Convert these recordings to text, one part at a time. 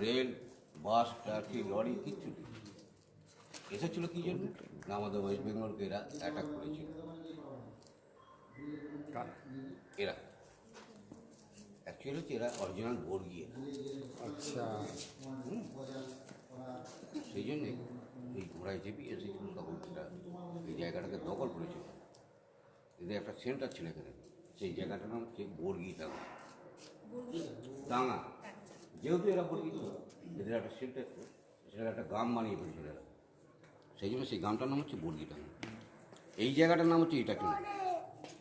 Rail, বাস, traffic, lorry কিচ্ছু নেই। এসেছিল কী জন্য? না আমাদের ওয়েস্ট বেঙ্গলকে এরা অ্যাটাক করেছিল। এরা অ্যাকচুয়ালি হচ্ছে এরা অরিজিনাল বর্গীয়। আচ্ছা, সেই জন্যে এই ঘোড়ায় চেপে এসেছিল, তখন এরা এই জায়গাটাকে দখল করেছিল। এদের একটা সেন্টার ছিল এখানে, সেই জায়গাটার নাম হচ্ছে বর্গী ডাঙা। ডাঙা, যেহেতু এরা বর্গী ছিল, এদের একটা সেন্টার ছিল, সেটা একটা গ্রাম বানিয়ে ফেলেছিল এরা। সেই জন্য সেই গ্রামটার নাম হচ্ছে বর্গী ডাঙা। এই জায়গাটার নাম হচ্ছে ইটাচুনা।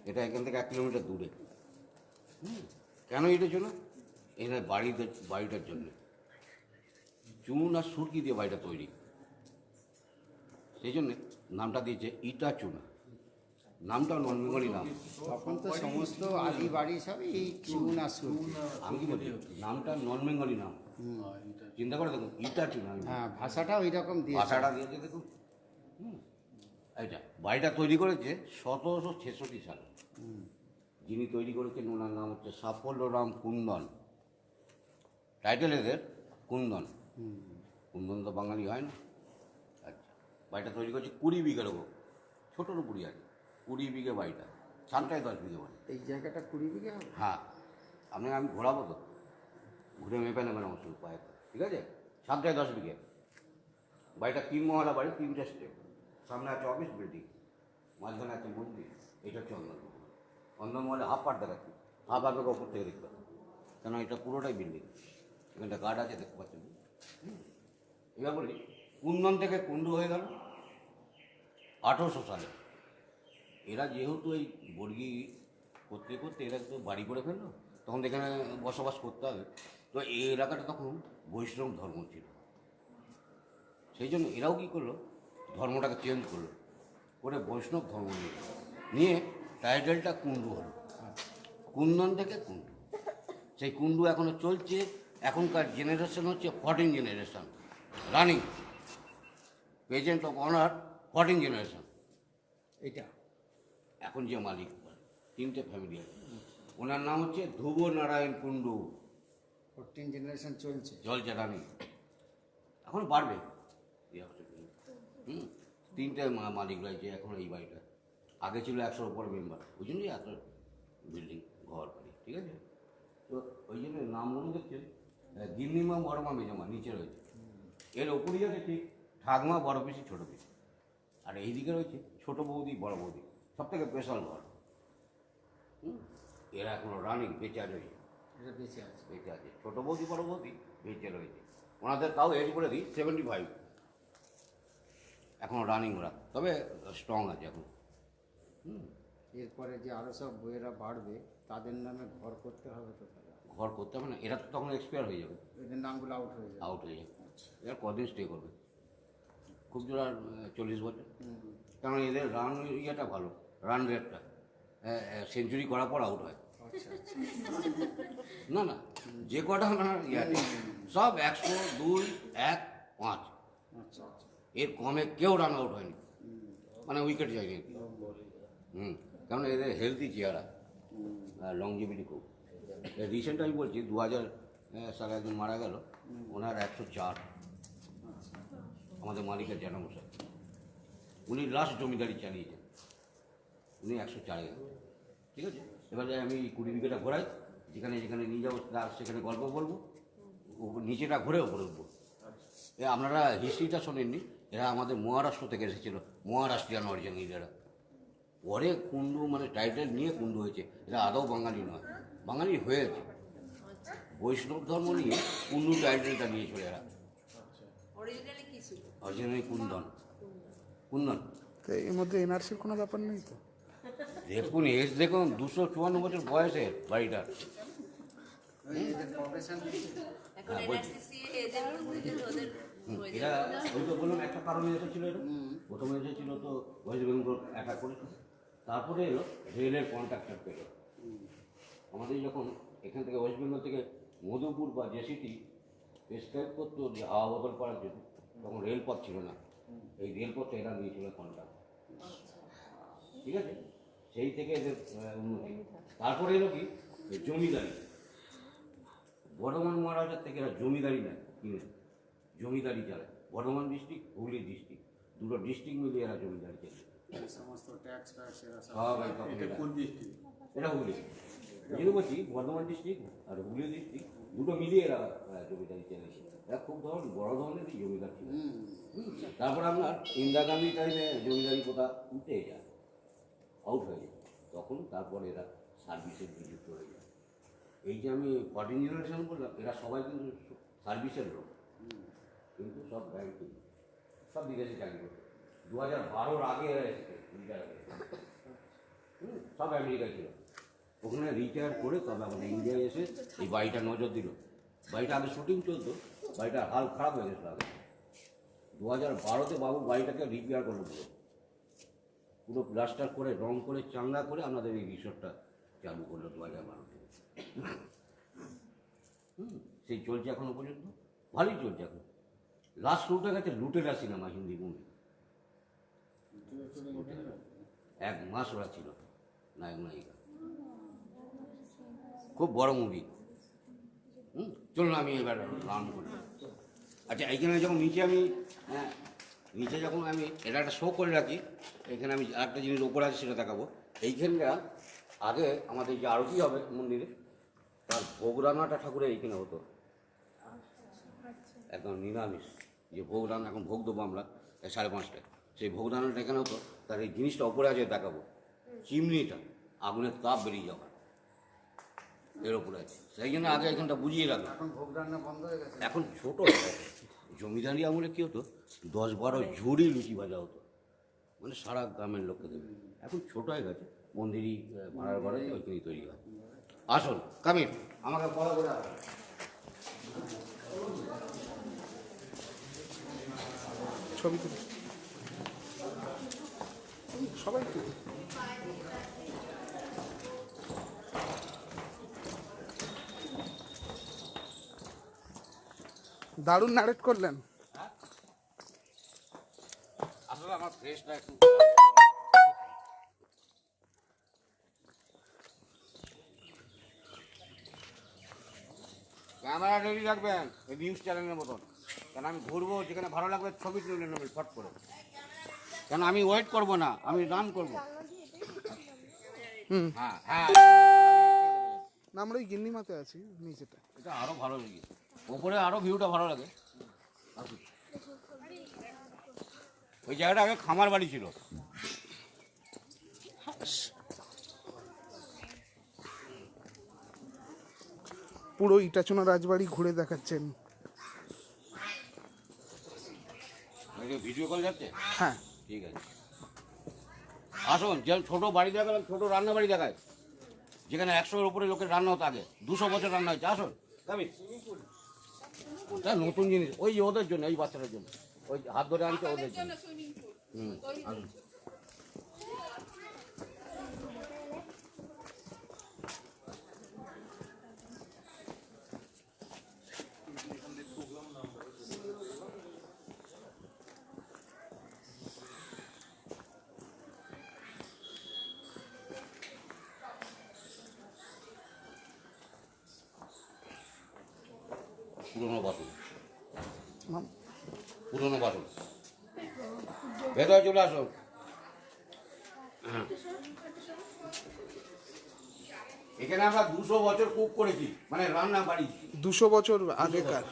এটা এখান থেকে 1 কিলোমিটার দূরে। কেন এটা জন্য? এখানে বাড়িটার জন্য চুন আর সুরকি দিয়ে বাড়িটা তৈরি, সেই জন্যে নামটা দিয়েছে ইটাচুনা। নামটা নন বেঙ্গলি নাম। তখন তো সমস্ত আদি বাড়ি সব এই চুন আর সুরকি। আমি কি বলি, নামটা নন বেঙ্গলি নাম। চিন্তা করে দেখুন, ইটাচুনা। হ্যাঁ, ভাষাটাও ওই রকম দিয়েছে। ভাষাটা দিয়েছে দেখুন। এইটা বাড়িটা তৈরি করেছে 1766 সালে। যিনি তৈরি করেছেন ওনার নাম হচ্ছে সাফল্যরাম কুন্দন। টাইটেল এদের কুন্দন। কুন্দন তো বাঙালি হয় না। আচ্ছা, বাড়িটা তৈরি করেছে 20 বিঘের ওপর, ছোটোর উপরই আছে। 20 বিঘে বাড়িটা, 10 বিঘে বাড়ি। এই জায়গাটা 20 বিঘা হবে? হ্যাঁ, আপনাকে আমি ঘোরাবো তো, ঘুরে মেপে নেবেন আমার শুধু পায়ে, ঠিক আছে? 10 বিঘে বাড়িটা 3 মহলা বাড়ি, 3টে স্টেপ। সামনে আছে অফিস বিল্ডিং, মাঝখানে আছে মন্দির। এটা হচ্ছে অন্দরমহলে হাফ পার্ট দেখাচ্ছি, হাফ আপনাকে ওপর থেকে দেখতে হবে, কেন এটা পুরোটাই বিল্ডিং। এখানটা গার্ড আছে, দেখতে পাচ্ছেন। এবার বলি, কুন্দন থেকে কুণ্ডু হয়ে গেল 1800 সালে। এরা যেহেতু এই বর্গী করতে করতে এরা তো বাড়ি করে ফেললো, তখন এখানে বসবাস করতে হবে। তো এই এলাকাটা তখন বৈষ্ণব ধর্ম ছিল, সেই জন্য এরাও কী করলো, ধর্মটাকে চেঞ্জ করলো, করে বৈষ্ণব ধর্ম নিয়ে টাইটেলটা কুণ্ডু হলো। কুন্দন থেকে কুণ্ডু। সেই কুণ্ডু এখনও চলছে। এখনকার জেনারেশন হচ্ছে 14 generation running, present of honour 14 generation. এটা এখন যে মালিক, 3টে ফ্যামিলি আছে। ওনার নাম হচ্ছে ধ্রুব নারায়ণ কুণ্ডু। 14 জেনারেশন চলছে। জলছে রানিং, এখন বাড়বে। 3টে মালিক রয়েছে এখন এই বাড়িটা। আগে ছিল 100-র উপর মেম্বার, ওই জন্যই এত বিল্ডিং, ঘর বাড়ি, ঠিক আছে? তো ওই জন্য নামগুলো দেখছেন, গিন্নিমা, বড়মা, মেজমা নিচে রয়েছে। এর ওপরই আছে ঠিক ঠাকমা, বড় পিসি, ছোটো পিসি। আর এইদিকে রয়েছে ছোটো বৌদি, বড় বৌদি, সব থেকে স্পেশাল ঘর। এরা এখনও রানিং, বেঁচে রয়েছে। এটা বেঁচে আছে। বেঁচে আছে ছোটো বৌদি, বড় বৌদি বেঁচে রয়েছে। ওনাদের তাও এজ করে দিই 75, এখনও রানিং ওরা, তবে স্ট্রং আছে এখন। এরপরে যে আরও সব বইয়েরা বাড়বে, তাদের নামে ঘর করতে হবে তো। ঘর করতে হবে না, এরা তো তখন এক্সপায়ার হয়ে যাবে, এদের নামগুলো আউট হয়ে যাবে। আউট হয়ে যাবে। এরা কদিন স্টে করবে? খুব জোর আর 40 বছর। কারণ এদের রান ইয়েটা ভালো, রান রেটটা। সেঞ্চুরি করার পর আউট হয়। আচ্ছা, না না, যে কটা না ইয়াতে সব 100, 2, 1, 5, আচ্ছা, আচ্ছা। এর কমে কেউ রান আউট হয়নি, মানে উইকেট যায়নি। কারণ এদের হেলদি চেহারা, লংজিভিটি খুব। রিসেন্ট আমি বলছি 2000 সালে একজন মারা গেল, ওনার 104, আমাদের মালিকের জানামশাই। উনি লাস্ট জমিদারি চালিয়েছেন, উনি 104 গেলেন, ঠিক আছে? এবারে আমি 20 বিঘেটা ঘোরাই, যেখানে যেখানে নিয়ে যাবো তার সেখানে গল্প বলবো, নিচেটা ঘুরে ওপরে উঠবো। আপনারা হিস্ট্রিটা শোনেননি, এরা আমাদের মহারাষ্ট্র থেকে এসেছিলো, মহারাষ্ট্রিয়ান অরিজিনাল এরা। পরে কুণ্ডু মানে টাইটেল নিয়ে কুণ্ডু হয়েছে, এরা আদৌ বাঙালি নয়, বাঙালি হয়েছে, বৈষ্ণব ধর্ম নিয়ে কুণ্ডু টাইটেলটা নিয়েছিল এরা। অরিজিনালি কুন্দন, কুন্দন। তো এর মধ্যে এনআরসির কোনো ব্যাপার নেই তো? দেখুন এজ, দেখুন 254 বছর বয়সের বাড়িটা। এরা ওই তো বললাম একটা কারণে এসেছিল, এরা প্রথমে এসেছিল তো ওয়েস্ট বেঙ্গল অ্যাটাক করেছিল, তারপরে এলো রেলের কন্ট্রাক্টর পেল। আমাদের যখন এখান থেকে ওয়েস্ট বেঙ্গল থেকে মধুপুর বা জেসিটি প্রেসক্রাইব করতো যে হাওয়া বদল করার জন্য, তখন রেলপথ ছিল না, এই রেলপথটা এরা নিয়েছিল কন্ট্রাক্ট, ঠিক আছে? সেই থেকে এদের উন্নতি। তারপরে এলো কি জমিদারি, বর্ধমান মহারাজার থেকে এরা জমিদারি নেয় কিনে, জমিদারি চালায়। বর্ধমান ডিস্ট্রিক্ট, হুগলি ডিস্ট্রিক্ট, দুটো ডিস্ট্রিক্ট মিলিয়ে এরা জমিদারি চালায়। সমস্ত ট্যাক্স ফ্যাক্স এরা সব সব একদম এটা হুগলি, যেটা বলছি বর্ধমান ডিস্ট্রিক্ট আর হুগলি ডিস্ট্রিক্ট দুটো মিলিয়ে এরা জমিদারি চালাইছে। এরা খুব বড় ধরনের জমিদার ছিল। তারপর আপনার ইন্দিরা গান্ধী টাইমে জমিদারি কোথা উঠে যায়, আউট হয়ে যায়, তখন তারপরে এরা সার্ভিসের নিযুক্ত হয়ে যায়। এই যে আমি পার্টি জেনারেশন বললাম, এরা সবাই কিন্তু সার্ভিসের লোক, কিন্তু সব ব্যাংকিং, সব বিদেশে চাকরি করতো। 2012 আগে এরা এসেছে রিটায়ার হয়ে, সব আমেরিকা ছিল। ওখানে রিটায়ার করে তবে আমাদের ইন্ডিয়ায় এসে এই বাড়িটা নজর দিল। বাড়িটা আগে শুটিং চলতো, বাড়িটা হাল খারাপ হয়ে গেছিলো আগে। 2012-তে বাবু বাড়িটাকে রিপেয়ার করলো, পুরো প্লাস্টার করে রং করে চাঙ্গা করে আমাদের এই রিসোর্টটা চালু করলো 2012-তে। সেই চলছে এখনো পর্যন্ত, ভালোই চলছে এখন। লাস্ট রুটে গেছে লুটেরা সিনেমা, হিন্দি মুভি। 1 মাস ওরা ছিল নায়ক নায়িকা, খুব বড় মুভি। চলুন আমি এবার রান করি। আচ্ছা, এইখানে যখন নিচে আমি নিচে যখন আমি এটা একটা শো করে রাখি, এখানে আমি আরেকটা জিনিস ওপরে আছে সেটা দেখাবো। এইখানটা আগে আমাদের যে আরতি হবে মন্দিরে, তার ভোগ রান্নাটা ঠাকুরের এইখানে হতো, একদম নিরামিষ যে ভোগ রান্না। এখন ভোগ দেবো আমরা 5:30টায়, সেই ভোগ রান্নাটা এখানে হতো। তার এই জিনিসটা ওপরে আছে দেখাবো, চিমনিটা আগুনের তাপ বেরিয়ে যাওয়া এর ওপরে আছে, সেই জন্য আগে এখানটা বুঝিয়ে রাখলাম। এখন ভোগ রান্না বন্ধ হয়ে গেছে। এখন ছোটো হয়ে গেছে। জমিদারি আমলে কী হতো, 10-12 ঝুড়ি লুচি ভাজা হতো, মানে সারা গ্রামের লোককে দেবে। এখন ছোটো হয়ে গেছে, মন্দিরই ভাড়ার ঘরে ওইখানেই তৈরি হয়। আসুন কামিন, আমাকে বলা করে আসুন। ছবি তুলি সবাই তুলি। দারুণ নারেট করলেন। আসলে আমার ফ্রেশটা একটু ক্যামেরা রেডি রাখবেন, এই নিউজ চ্যানেলের মতন। কেন আমি ঘুরবো, যেখানে ভালো লাগবে ছবি তুলে নেবেন ফট করে। কেন আমি ওয়েট করব না, আমি রান করবো। হ্যাঁ হ্যাঁ, না, আমরা ওই গিন্নিমাতে আছি নিচেটা। এটা আরো ভালো লাগে, ওপরে আরো ভিউটা ভালো লাগে। আসুন। ওই জায়গাটা আগে খামার বাড়ি ছিল। পুরো ইটাচুনা রাজবাড়ি ঘুরে দেখাচ্ছেন। ভিডিও কল যাচ্ছে? হ্যাঁ, ঠিক আছে। আসুন, যে ছোটো বাড়ি দেখালাম, ছোটো রান্না বাড়ি দেখায়, যেখানে 100-এর উপরে লোকের রান্না হতো আগে, 200 বছর রান্না হয়েছে। আসুন যাবি, ওটা নতুন জিনিস, ওই ওদের জন্য, এই বাচ্চাদের জন্য, ওই হাত ধরে আনছে ওদের জন্য। আসুন। পুরোনো বাসন, পুরোনো বাসন, ভেতরে চলে আসুন। এখানে আমরা 200 বছর কুক করেছি, মানে রান্না বাড়ি। 200 বছর আগেকার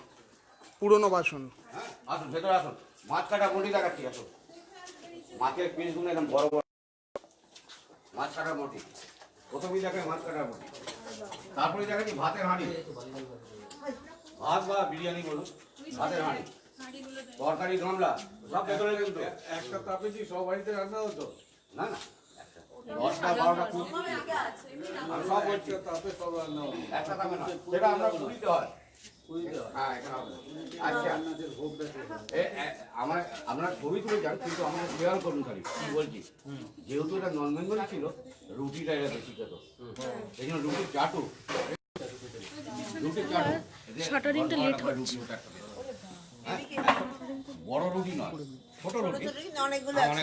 পুরনো বাসন। হ্যাঁ, আসুন ভেতরে আসুন। মাছ কাটা বটি দেখাচ্ছি, আসুন। মাছের পিসগুলো একদম বড় বড় মাছ কাটার বটি। প্রথমেই দেখায় মাছ কাটার বটি, তারপরে দেখাচ্ছি ভাতের হাঁড়ি, ভাত বা বিরিয়ানি বলুন, ভাতের হাঁড়ি, তরকারি গামলা, সব ভেতরে। কিন্তু একটা তাপে কি সব বাড়িতে রান্না হতো? না না, 10টা 12টা কুক, আমি সব বলছি একটা তাপে সব রান্না হতো। একটা দামে না, সেটা আমরা পুরীতে হয়। পুরীতে হয়। হ্যাঁ, এখানে হবে। আচ্ছা, আমরা ছবি তুলে যান, কিন্তু আমরা খেয়াল করুন খালি কি বলছি। যেহেতু এটা নন বেঙ্গলি ছিল, রুটিটা এটা বেশি খেত, এই জন্য রুটির চাটু, রুটির চাটু শাটারিংটা লেট হচ্ছে। বড় রুটি নয়, ছোট রুটি, অনেক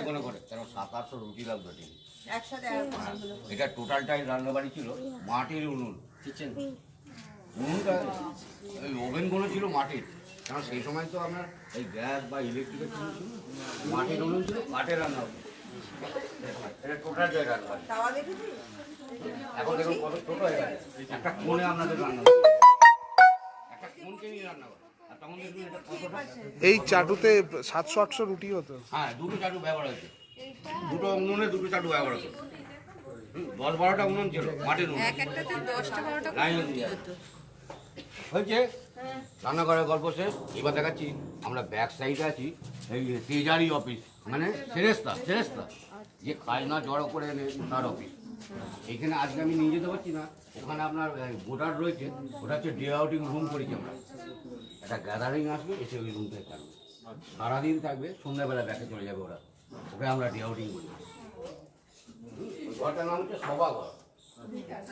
মনে করে, কেন 700-800 রুটি লাগবে ঠিক। এটা টোটালটাই রান্নাবাড়ি ছিল, মাটির উনুন, কিচেন, উনুনটা ওই ওভেনগুলো ছিল মাটির, কারণ সেই সময় তো আপনার এই গ্যাস বা ইলেকট্রিকের ছিল না। মাটির উনুন ছিল, কাঠে রান্না হতো। এটা টোটাল জায়গা রান্না হয়। এখন দেখুন কত ছোট হয়ে গেছে, একটা কোণে আপনাদের রান্না হয়, একটা কোণকে নিয়ে রান্না করে। আর তখন দেখুন এটা কতটা, এই চাটুতে 700-800 রুটি হতো। হ্যাঁ দুটো চাটু ব্যবহার হয়েছে, দুটো উনুনে দুটো চাটু ব্যবহার হতো। 10-12টা উনুন ছিল, মাটির উনুন। লাইন দিয়ে হয়েছে রান্না করার গল্প শেষ। এবার দেখাচ্ছি আমরা ব্যাক সাইডে আছি, এই তেজারি অফিস, মানে সেরেস্তা যে খাজনা জড়ো করে এনে তার অফিস। এইখানে আজকে আমি নিয়ে যেতে পারছি না, ওখানে আপনার ভোটার রয়েছে, ওটা হচ্ছে ডে আউটিং রুম করেছি আমরা। একটা গ্যাদারিং আসবে, এসে ওই রুমটায় থাকবে, সারাদিন থাকবে, সন্ধ্যাবেলা ব্যাকে চলে যাবে ওরা, ওকে আমরা ডে আউটিং করি। ওই ঘরটার নাম হচ্ছে সভাঘর,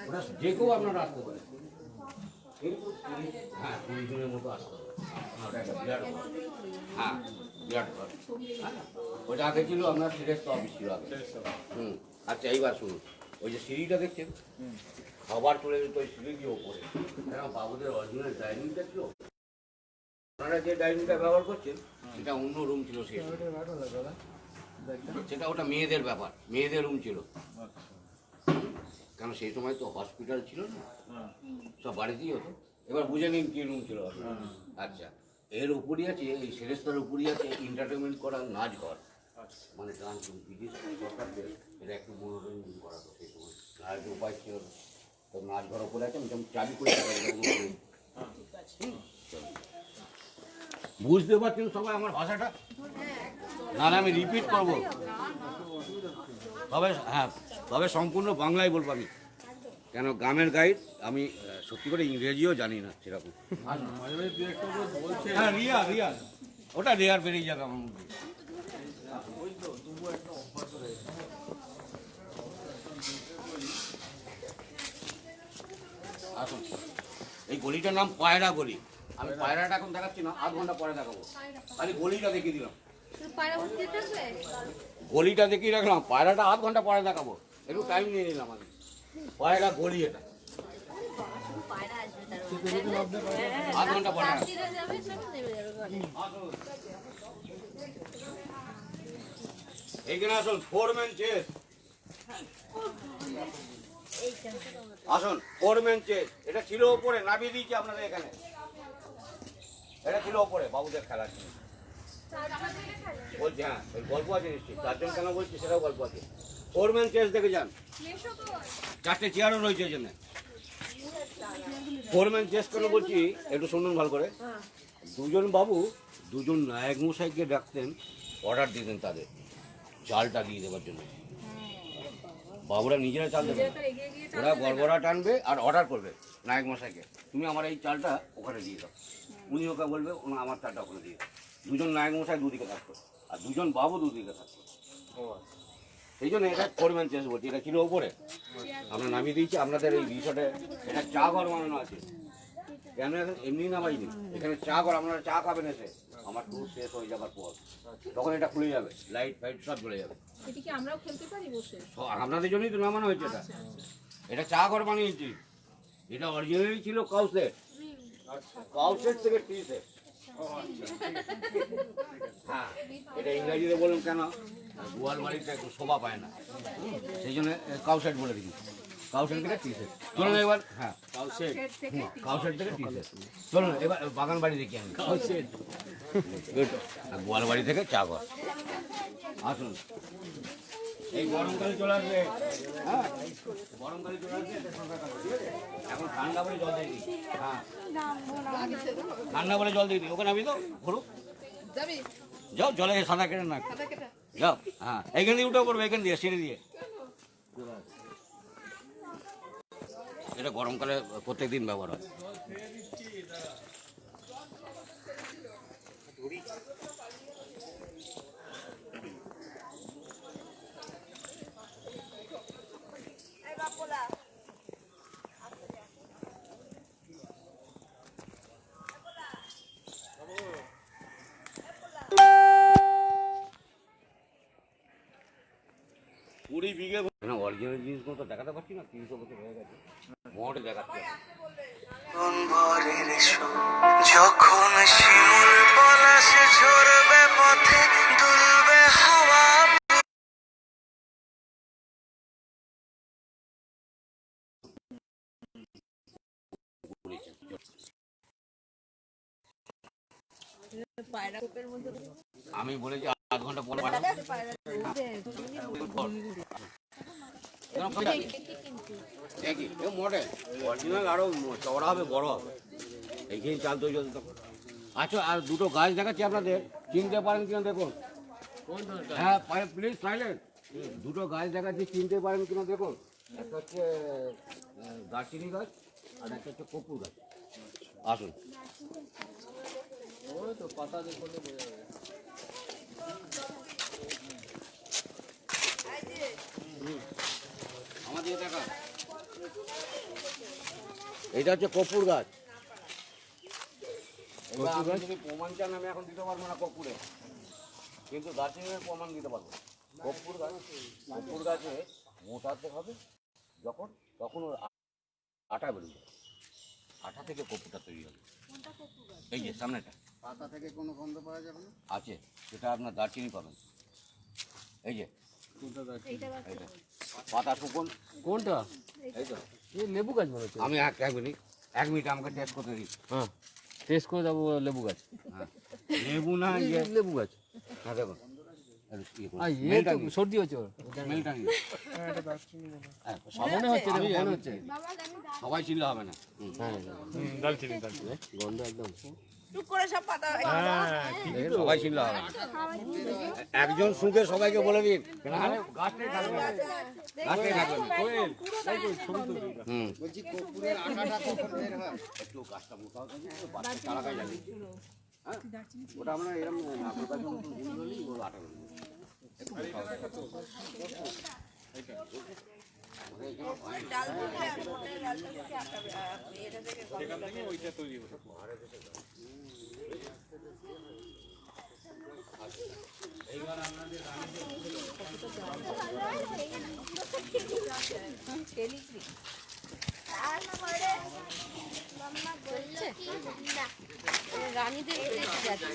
ওটা যে কেউ আপনারা আসতে পারে, কিন্তু হ্যাঁ 20 জনের মতো আসতে হবে। ওটা একটা বিরাট ঘর, হ্যাঁ বিরাট ঘর। ওইটা আগে ছিল আপনার সিরেস্তা অফিস ছিল আগে। আচ্ছা এইবার শুনুন, ওই যে সিঁড়িটা দেখছেন, খাবার চলে যেত ওই সিঁড়ি দিয়ে ওপরে, কেন বাবুদের অরিজিনাল ডাইনিংটা ছিল, আপনারা যে ডাইনিংটা ব্যবহার করছেন সেটা অন্য রুম ছিল, সেটা ওটা মেয়েদের ব্যাপার, মেয়েদের রুম ছিল। কারণ সেই সময় তো হসপিটাল ছিল না, সব বাড়িতেই হতো। এবার বুঝে নিন কি রুম ছিল আপনার। আচ্ছা, এর উপরই আছে, এই সেরেস্তার উপরই আছে এন্টারটেনমেন্ট করার নাচ ঘর, মানে ডান্স রুম। ব্রিটিশ সরকারদের এটা একটু মনোরঞ্জন করা তো সেই সময়, আর উপায় ছিল না, তো নাচ ঘর উপরে আছে। আমি যেমন চাবি করে বুঝতে পারছেন সবাই আমার ভাষাটা? না আমি রিপিট করবো, তবে সম্পূর্ণ বাংলায় বলবো আমি, কেন গ্রামের গাইড আমি, সত্যি করে ইংরেজিও জানি না সেরকম। হ্যাঁ রিয়া ওটা রেয়ার বেরিয়ে যাবে আমার মধ্যে। আসুন, এই গলিটার নাম পায়রা গলি। আমি পায়রাটা এখন দেখাচ্ছি না, আধ ঘন্টা পরে দেখাবো, খালি গলিটা দেখিয়ে দিলাম, গলিটা দেখিয়ে রাখলাম। পায়রাটা আধ ঘন্টা পরে দেখাবো, একটু টাইম নিয়ে নিলাম আমি। পায়রা গলি এটা আধ ঘন্টা পরে। এইখানে আসুন, ফোরম্যান চেস, আসুন ফোরম্যান চেস। এটা ছিল ওপরে, নামিয়ে দিয়েছি আপনাদের এখানে, এটা ছিল ওপরে বাবুদের খেলার জন্য বলছি। হ্যাঁ ওই গল্প আছে নিশ্চয়ই, 4 জন কেন বলছি সেটাও গল্প আছে। ফোরম্যান চেস দেখে যান, 4টে চেয়ারও রয়েছে এখানে। ফোরম্যান চেস কেন বলছি একটু শুনুন ভালো করে। দুজন বাবু দুজন নায়ক মশাইকে ডাকতেন, অর্ডার দিতেন তাদের চালটা দিয়ে দেওয়ার জন্য। বাবুরা নিজেরা চাল দেবে, ওরা গড়গড়া টানবে আর অর্ডার করবে নায়ক মশাইকে, তুমি আমার এই চালটা ওখানে দিয়ে দাও। উনি ওকে বলবে ওনা আমার চালটা ওখানে দিয়ে দাও। দুজন নায়ক মশাই দুদিকে থাকতো আর দুজন বাবু দুদিকে থাকতো। সেই জন্য এটা ফোরম্যান চেস বলছি। এটা ছিল ওপরে, আমরা নামিয়ে দিয়েছি আপনাদের এই রিসোর্টে। এটা চা ঘর বানানো আছে, কেন এমনি নামাইনি, এখানে চা ঘর, আপনারা চা খাবেন এসে আমার ট্যুর শেষ হয়ে যাবার পর, তখন এটা খুলে যাবে, লাইট ফাইট সব জ্বলে যাবে। আপনাদের জন্যই তো নামানো হয়েছে এটা। এটা চা ঘর বানিয়েছি, এটা অরিজিনালি ছিল কাউসেট, কাউসেট থেকে টি সেট। হ্যাঁ এটা ইংরাজিতে বললাম কেন, গোয়াল বাড়িতে একটু শোভা পায় না, সেই জন্য কাউসেট বলে দিই, কাউসেট থেকে টি সেট। চলুন এবার, হ্যাঁ কাউসেট থেকে টি সেট। চলুন এবার বাগান বাড়ি দেখি আমি, কাউসেট গোয়াল বাড়ি থেকে চা ঘর। আসুন, এই গরমকালে চলে আসবে, হ্যাঁ গরমকালে চলে আসবে, এখন ঠান্ডা বলে জল দিয়ে দিই। হ্যাঁ ঠান্ডা বলে জল দিয়ে দিই, ওখানে আমি তো ঘুরুক যাও, জলে সাদা কেটে না যাও। হ্যাঁ এইখান দিয়ে উঠে পড়বে, এখান দিয়ে সিঁড়ি দিয়ে। এটা গরমকালে প্রত্যেক দিন ব্যবহার হয়। কুড়ি বিঘে অরিজিনাল জিনিসগুলো তো দেখাতে পারছি না, 300 বছর হয়ে গেছে, মোটে দেখাচ্ছে। যখন শিমুল পলাশে ঝরবে পথে দুলবে হাওয়া আমি বলেছি 8 ঘন্টা পর পাঠাবো। দেখি এ মডেল অরিজিনাল আরো চওড়া হবে, বড় হবে। এইখানে চাল তৈরি হতে তখন। আচ্ছা, আর দুটো গাছ দেখাচ্ছি আপনাদের, চিনতে পারেন কিনা দেখুন। হ্যাঁ প্লিজ সাইলেন্ট। দুটো গাছ দেখাচ্ছি, চিনতে পারেন কিনা দেখুন। একটা হচ্ছে দারচিনি গাছ, আর একটা হচ্ছে কপুর গাছ। আসুন। ওই তো পাতা দেখলে বোঝা যাবে। আমাদের দেখা, এটা হচ্ছে কপুর গাছ। এবার আপনি যদি প্রমাণ চান আমি এখন দিতে পারবো না কপুরে, কিন্তু দার্জিলিংয়ের প্রমাণ দিতে পারবো। কপুর গাছে মোটাতে হবে যখন, তখন ওর আটা বেরোবে, আটা থেকে কপুরটা তৈরি হবে। এই যে সামনেটা পাতা থেকে কোনো গন্ধ পাওয়া যাবে না? আছে, সেটা আপনার দারচিনি পাবেন। এই যে এইটা পাতা শুকুন, কোনটা? এই তো এই লেবু গাছ মনে হচ্ছে। আমি এক মিনিট আমাকে টেস্ট করতে দিই। হ্যাঁ, টেস্ট করে যাবো লেবু গাছ। হ্যাঁ, লেবু না ইয়ে, লেবু গাছ। হ্যাঁ দেখুন আর ইয়ে তো সর্দি হচ্ছে ওর। স্মেলটা নিন। হ্যাঁ, সব মনে হচ্ছে, আমি- মনে আমি- হচ্ছে। সবাই চিনলে হবে না। হ্যাঁ, গন্ধ একদম। সবাই চিনলে হবে না। একজন শুকে সবাইকে বলে দিন, আরে গাছটাই থাকবে না। গাছটাই থাকবে না। হুম, বলছি কর্পূরের আঠাটা কখন বের হয়? একটু গাছটা মোটা হতে হবে, বাচ্চা চালাকাই যাবে। হ্যাঁ, ওটা আমরা এরকম নারকেল গাছের মতন গুঁড়ো হলেই ওর আটা বেরোবে। একটু মোটা হতে হবে। রানীদের যাচ্ছে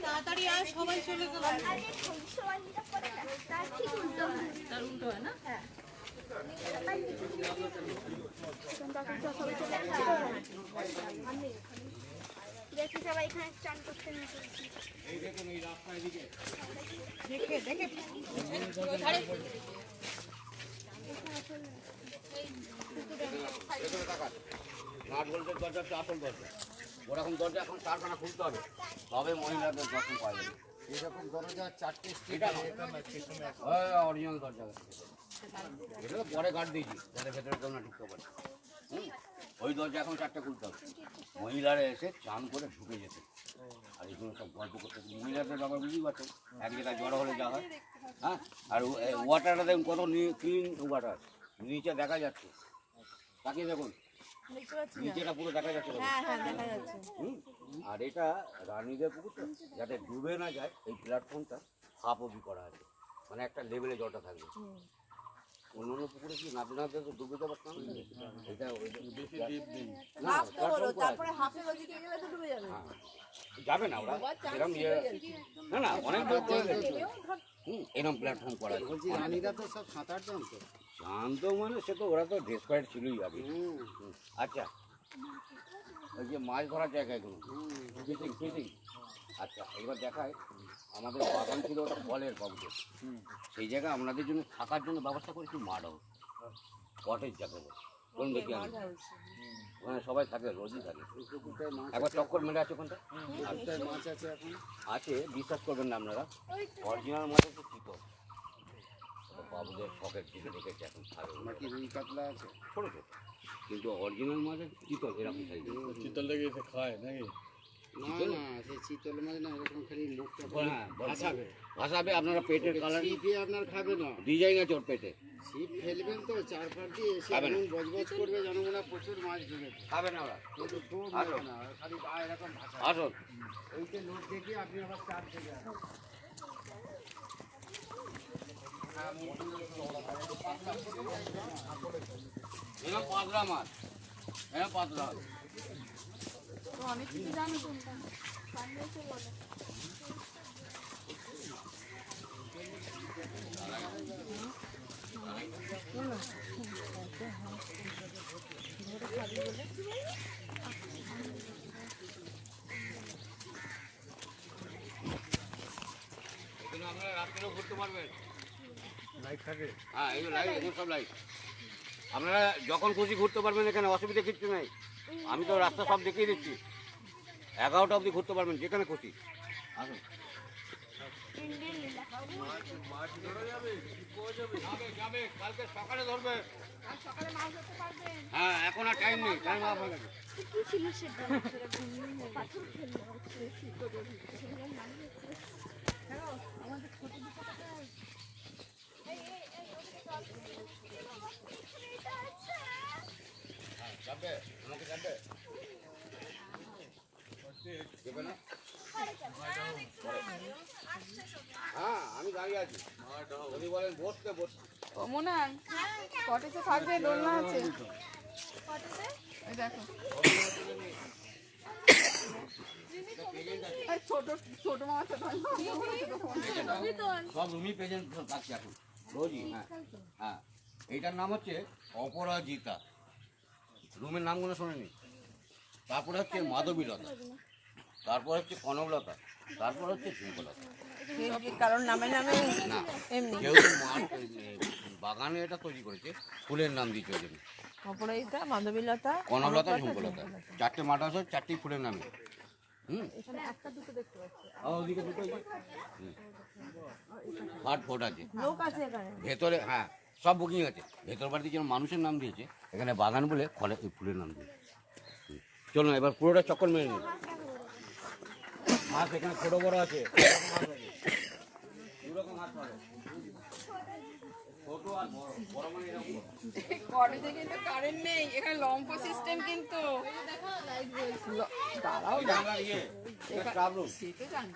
তাড়াতাড়ি আর সবাই চলে গেল। তার উল্টো হয় না? দেখি সবাই এখানে চান করতে দেখে দেখে নাট বল্টের দরজা হচ্ছে আসল দরজা। ওরকম দরজা এখন 4খানা খুলতে হবে, তবে মহিলাদের দর্শন পাওয়া যাবে। এরকম দরজা 4টে এটা অরিজিনাল দরজা, এটা তো পরে গার্ড দিয়েছি যাতে ভেতরে কেউ না ঢুকতে পারে। ওই দরজা এখন 4টে খুলতে হবে, মহিলারা এসে চান করে ঢুকে যেতে। আর এগুলো সব গল্প করতে মহিলাদের ব্যাপার বুঝতেই পারছেন, এক জায়গায় জড়ো হলে যা হয়। হ্যাঁ, আর ওয়াটারটা দেখুন কত ক্লিন ওয়াটার, নিচে দেখা যাচ্ছে, তাকিয়ে দেখুন নিচেটা পুরো দেখা যাচ্ছে। আর এটা রানীদের পুকুরটা যাতে ডুবে না যায়, এই প্ল্যাটফর্মটা হাফ অবধি করা আছে, মানে একটা লেভেলে জলটা থাকবে। অন্য অন্য পুকুরে কি নাচতে নাচতে তো ডুবে যাবার না, এটা যাবে না ওরা এরকম না না অনেক এরকম প্ল্যাটফর্ম করা আছে। বলছি রানীরা তো সব সাঁতার জানতো। শান্ত মানে সে তো ওরা তো ডেসপায়ার্ড ছিলই আগে। আচ্ছা, ওই যে মাছ ধরার জায়গাগুলো ফিশিং ফিশিং, আচ্ছা এবার দেখায় আমাদের বাগান ছিল ওটা ফলের বাবুদের, সেই জায়গায় আপনাদের জন্য থাকার জন্য ব্যবস্থা করেছি মাড হাউস, কটেজ যাকে বলে। কোন দেখি আমি ওখানে সবাই থাকে, রোজই থাকে। একবার চক্কর মেরে আছে ওখানটা মাছ আছে এখন আছে, বিশ্বাস করবেন না আপনারা, অরিজিনাল মাছ হচ্ছে চিতল, বাবুদের শখের দিকে রেখেছে এখন খাবে। নাকি রুই কাতলা আছে ছোটো ছোটো, কিন্তু অরিজিনাল মাছের চিতল এরকম সাইজ। চিতলটাকে এসে খায় নাকি? না না, সেই চিতল মাছ না, এরকম খালি মুখটা ভাসাবে ভাসাবে, আপনারা পেটের কালার ছিপে আপনার খাবে না, ডিজাইন আছে ওর পেটে, ছিপ ফেলবেন তো চারপাশ দিয়ে এসে খাবে না। এমন বজবজ করবে যেন মনে হয় প্রচুর মাছ ঢুকেছে, খাবে না ওরা। কিন্তু তো আসো। না, খালি এরকম ভাষা আসুন, ওইতে লোক দেখিয়ে আপনি আবার চার থেকে আসেন। এরকম পাতলা মাছ, এরকম পাতলা। অনেক কিছু জানো তোমরা বানিয়েছে বলে এখানে আপনারা রাত্রেও ঘুরতে পারবেন, লাইট থাকে। হ্যাঁ, এই লাইট, এগুলো সব লাইট। আপনারা যখন খুশি ঘুরতে পারবেন, এখানে অসুবিধা কিচ্ছু নেই। আমি তো রাস্তা সব দেখিয়ে দিচ্ছি। 11টা অবধি ঘুরতে পারবেন, যেখানে খুশি আসুন। যাবে কালকে সকালে ধরবে। সকালে মাছ ধরতে পারবেন হ্যাঁ, এখন আর টাইম নেই, টাইম অফ হয়ে গেছে। কি ছিল সেটা পাথর ফেললো আমাদের ছোট দুটো যাবে আমাকে যাবে দেবে না? হ্যাঁ, আমি দাঁড়িয়ে আছি। যদি বলেন বসতে বসতে। ও মোনাল কটেজে থাকবে, দোলনা আছে এই দেখো। এই ছোট ছোট মাছ সব রুমই প্রেজেন্ট থাকছে এখন রোজই। হ্যাঁ হ্যাঁ, এইটার নাম হচ্ছে অপরাজিতা। রুমের নামগুলো শোনেনি। তারপরে হচ্ছে মাধবীলতা, তারপর হচ্ছে কনকলতা, তারপর হচ্ছে ঝুমকলতা। কারণ নামে নামে না, এমনি যেহেতু বাগানে এটা তৈরি করেছে, ফুলের নাম দিয়েছে ওই জন্য। অপরাজিতা, মাধবীলতা, কনকলতা, ঝুমকলতা, 4টে মাঠ আছে, 4টি ফুলের নামে। ওদিকে দুটো হাট ফোট আছে লোক আছে এখানে। ভেতরে। হ্যাঁ, সব বুকিং আছে। ভেতর বাড়িতে যেন মানুষের নাম দিয়েছে, এখানে বাগান বলে ফলে এই ফুলের নাম দিয়েছে। চলুন এবার পুরোটা চক্কর মেরে নিন। মাছ এখানে ছোট বড় আছে, দুরকম মাছ পাবে। ছোট আর বড়, বড় মানে এরকম বড়। কটেজে কিন্তু কারেন্ট নেই, এখানে লম্ফ সিস্টেম কিন্তু। দাঁড়াও এটা আমরা ইয়ে, এটা স্টাফ রুম, সে তো জানি।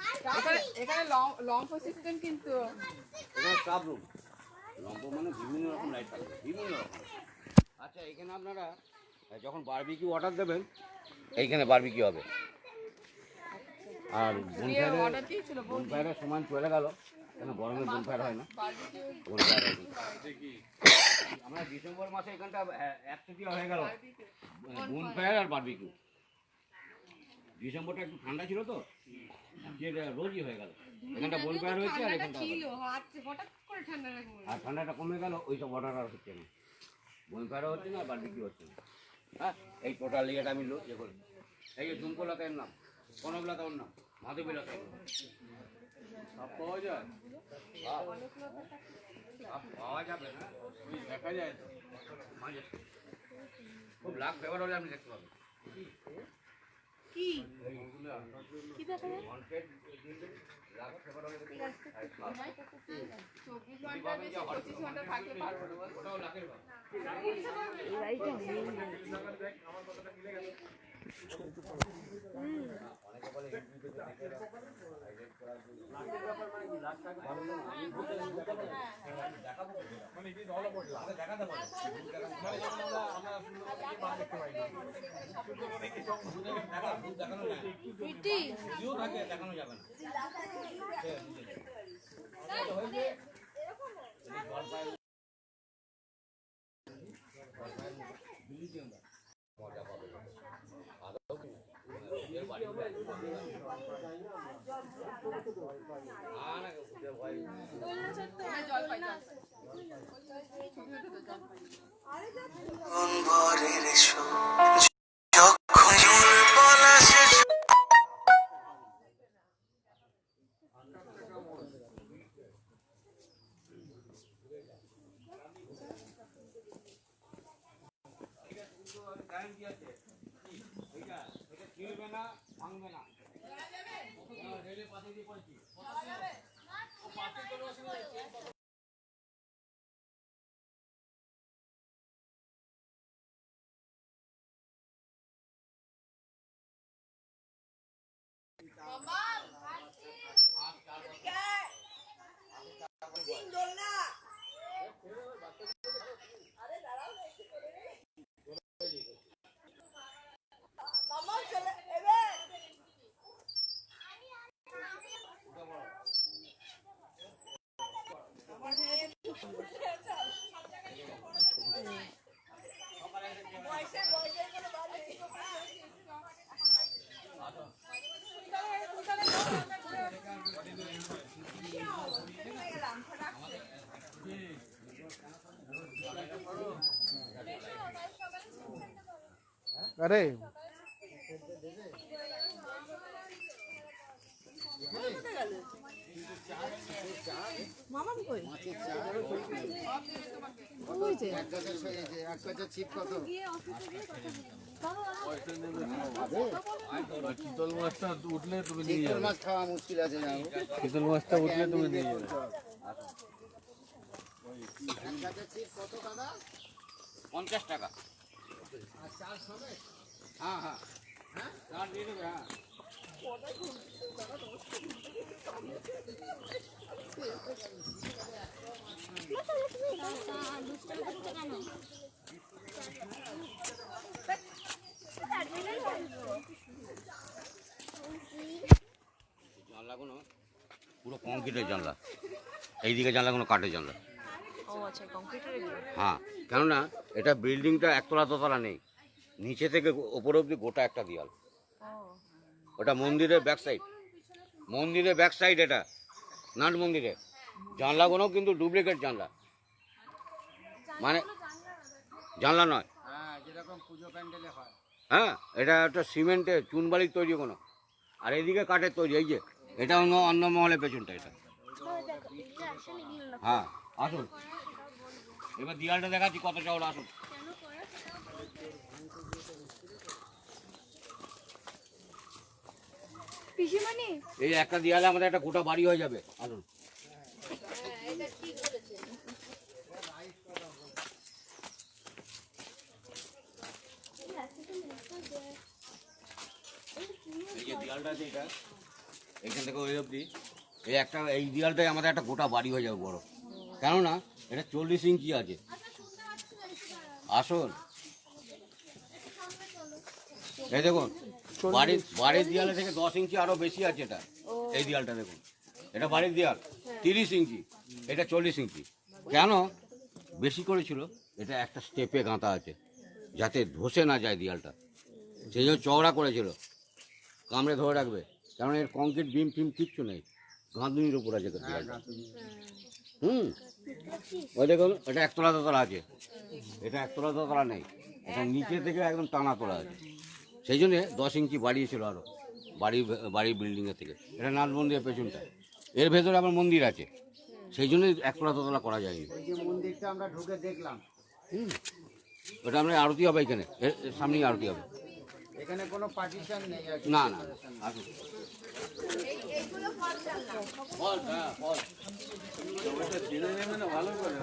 এখানে লম্ফ সিস্টেম কিন্তু। এখানে স্টাফ রুম। লম্ব মানে বিভিন্ন রকম লাইট থাকবে, বিভিন্ন রকম। আচ্ছা, এখানে আপনারা যখন বারবিকিউ অর্ডার দেবেন, এইখানে বারবিকিউ হবে। আর অর্ডার দিয়েছিল বনফায়ারের সময় চলে গেল, কেন গরমে বনফায়ার হয় না। বনফায়ার হয় আমরা ডিসেম্বর মাসে এখানটা একচেটিয়া হয়ে গেল বনফায়ার আর বারবিকিউ। ডিসেম্বরটা একটু ঠান্ডা ছিল তো, যেটা রোজই হয়ে গেল। এখানটা বনফায়ার হয়েছে আর এখানটা আর ঠান্ডাটা কমে গেল, ওই সব অর্ডার আর হচ্ছে না। বনফায়ারও হচ্ছে না, বারবিকিউ হচ্ছে না। হ্যাঁ, এই টোটাল ইয়েটা আমি ইয়ে করি। এই যে ঝুমকলতার নাম, কনকলতা ওর নাম, মাধবীলতা ওর নাম। সব পাওয়া যায়, সব পাওয়া যাবে না, ওই দেখা যায় তো মাঝে। খুব লাখ ফেভার হলে আপনি দেখতে পাবেন। কি কি দেখা যায় লাখ ফেভার হলে দেখতে পাবেন। 24 ঘন্টা 25 ঘন্টা থাকতে পারবো। ওটাও লাখের ভাব। দেখানো যাবে না। ভোরের সুর যখন ঝুল পলাশে ভাঙবে না, রেলের পাশে দিয়ে পড়েছি। আরে মামা কই মাছের চা কত হয়েছে? এক গাছের এক গাছের ছিপ কত? গিয়ে অফিসে গিয়ে কথা বলবো। চিতল মাছটা উঠলে তুমি নিয়ে চিতল যাবে। মাছ খাওয়া মুশকিল আছে না চিতল মাছটা উঠলে তুমি নিয়ে যাবে। এক গাছের ছিপ কত দাদা? 50 টাকা। আর চাল সমেত? হ্যাঁ হ্যাঁ হ্যাঁ চার দিয়ে দেবে হ্যাঁ। জানলাগুলো পুরো কংক্রিটের জানলা, এইদিকে জানলাগুলো কাঠের জানলা। ও আচ্ছা কম্পিউটারে গিয়ে হ্যাঁ, কেননা এটা বিল্ডিংটা একতলা দোতলা নেই, নিচে থেকে ওপর অব্দি গোটা একটা দেয়াল। ওটা মন্দিরের ব্যাক সাইড, মন্দিরের ব্যাক সাইড এটা নাট মন্দিরে। জানলাগুলো কিন্তু ডুপ্লিকেট জানলা, মানে জানলা নয়। হ্যাঁ, যেরকম পুজো প্যান্ডেলে হয়। হ্যাঁ, এটা একটা সিমেন্টের চুনবালির তৈরি কোনো, আর এদিকে কাঠের তৈরি। এই যে এটা অন্য মহলের পেছনটা এটা। হ্যাঁ আসুন, এবার দেয়ালটা দেখাচ্ছি কত চওড়া। আসুন, পিসিমণি এই একটা দেয়ালে আমাদের একটা গোটা বাড়ি হয়ে যাবে। আসুন, এই যে দেয়ালটা আছে এটা, এইখান থেকে ওই অবধি এই দেয়ালটাই আমাদের একটা গোটা বাড়ি হয়ে যাবে বড়। কেননা এটা 40 ইঞ্চি আছে। আসুন, এই দেখুন বাড়ির দেয়ালে থেকে 10 ইঞ্চি আরো বেশি আছে এটা। এই দেয়ালটা দেখুন, এটা বাড়ির দেয়াল 30 ইঞ্চি, এটা 40 ইঞ্চি। কেন বেশি করেছিল? এটা একটা স্টেপে গাঁথা আছে যাতে ধসে না যায় দেয়ালটা, সেই জন্য চওড়া করেছিল, কামড়ে ধরে রাখবে। কারণ এর কংক্রিট বিম ফিম কিচ্ছু নেই, গাঁথুনির উপর আছে দেয়ালটা। ওই দেখুন, এটা একতলা দোতলা আছে, এটা একতলা দোতলা নেই, এটা নিচে থেকে একদম টানা তোলা আছে। সেই জন্যে 10 ইঞ্চি বাড়িয়েছিল আরও বাড়ির বিল্ডিংয়ের থেকে। এটা নাট মন্দিরের পেছনটা, এর ভেতরে আবার মন্দির আছে, সেই জন্যই একতলা দোতলা করা যায়নি। ওই যে মন্দিরটা আমরা ঢুকে দেখলাম, ওটা আমরা আরতি হবে এখানে, এর সামনেই আরতি হবে। এখানে কোনো পার্টিশন নেই আর কি। না না, আসুন। বল, হ্যাঁ, বল। ভালো করে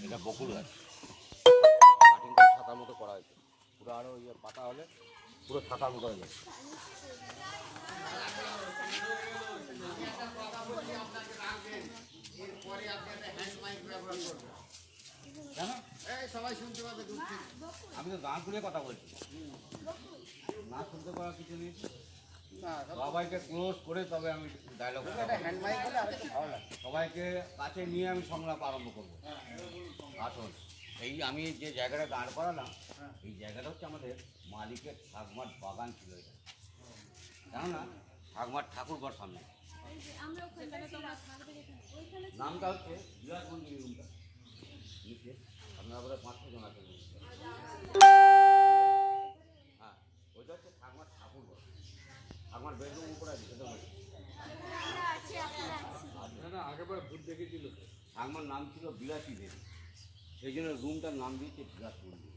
এটা বকুল গাছ, কাটিং করে ছাতার মতো করা হয়েছে। পুরো আরও ইয়ে পাতা হলে পুরো ছাতার মতো হয়ে যাবে। কেন? সবাই শুনতে পাবে দূর থেকে। আমি তো গান শুনে কথা বলছি, না শুনতে পাওয়ার কিছু নেই। না, সবাইকে ক্লোজ করে তবে আমি ডায়লগ, হ্যান্ড মাইক হলে আরেকটু ভালো লাগে। সবাইকে কাছে নিয়ে আমি সংলাপ আরম্ভ করবো। আসুন, এই আমি যে জায়গাটা দাঁড় করালাম, এই জায়গাটা হচ্ছে আমাদের মালিকের ঠাকুমার বাগান ছিল এটা। কেননা ঠাকুমার ঠাকুরঘর সামনে, নামটা হচ্ছে বিরাট মন্দির রুমটা নিচে। আপনারা বোধহয় 5-6 জন আছেন। হ্যাঁ, ওইটা হচ্ছে ঠাকুমার ঠাকুরঘর। ঠাকুমার বেডরুম উপরে আছে, সেটা বলছি। আগেবার ভূত দেখেছিল। ঠাকুমার নাম ছিল বিলাসী দেবী, সেই জন্য রুমটার নাম দিয়েছে বিরাট মন্দির।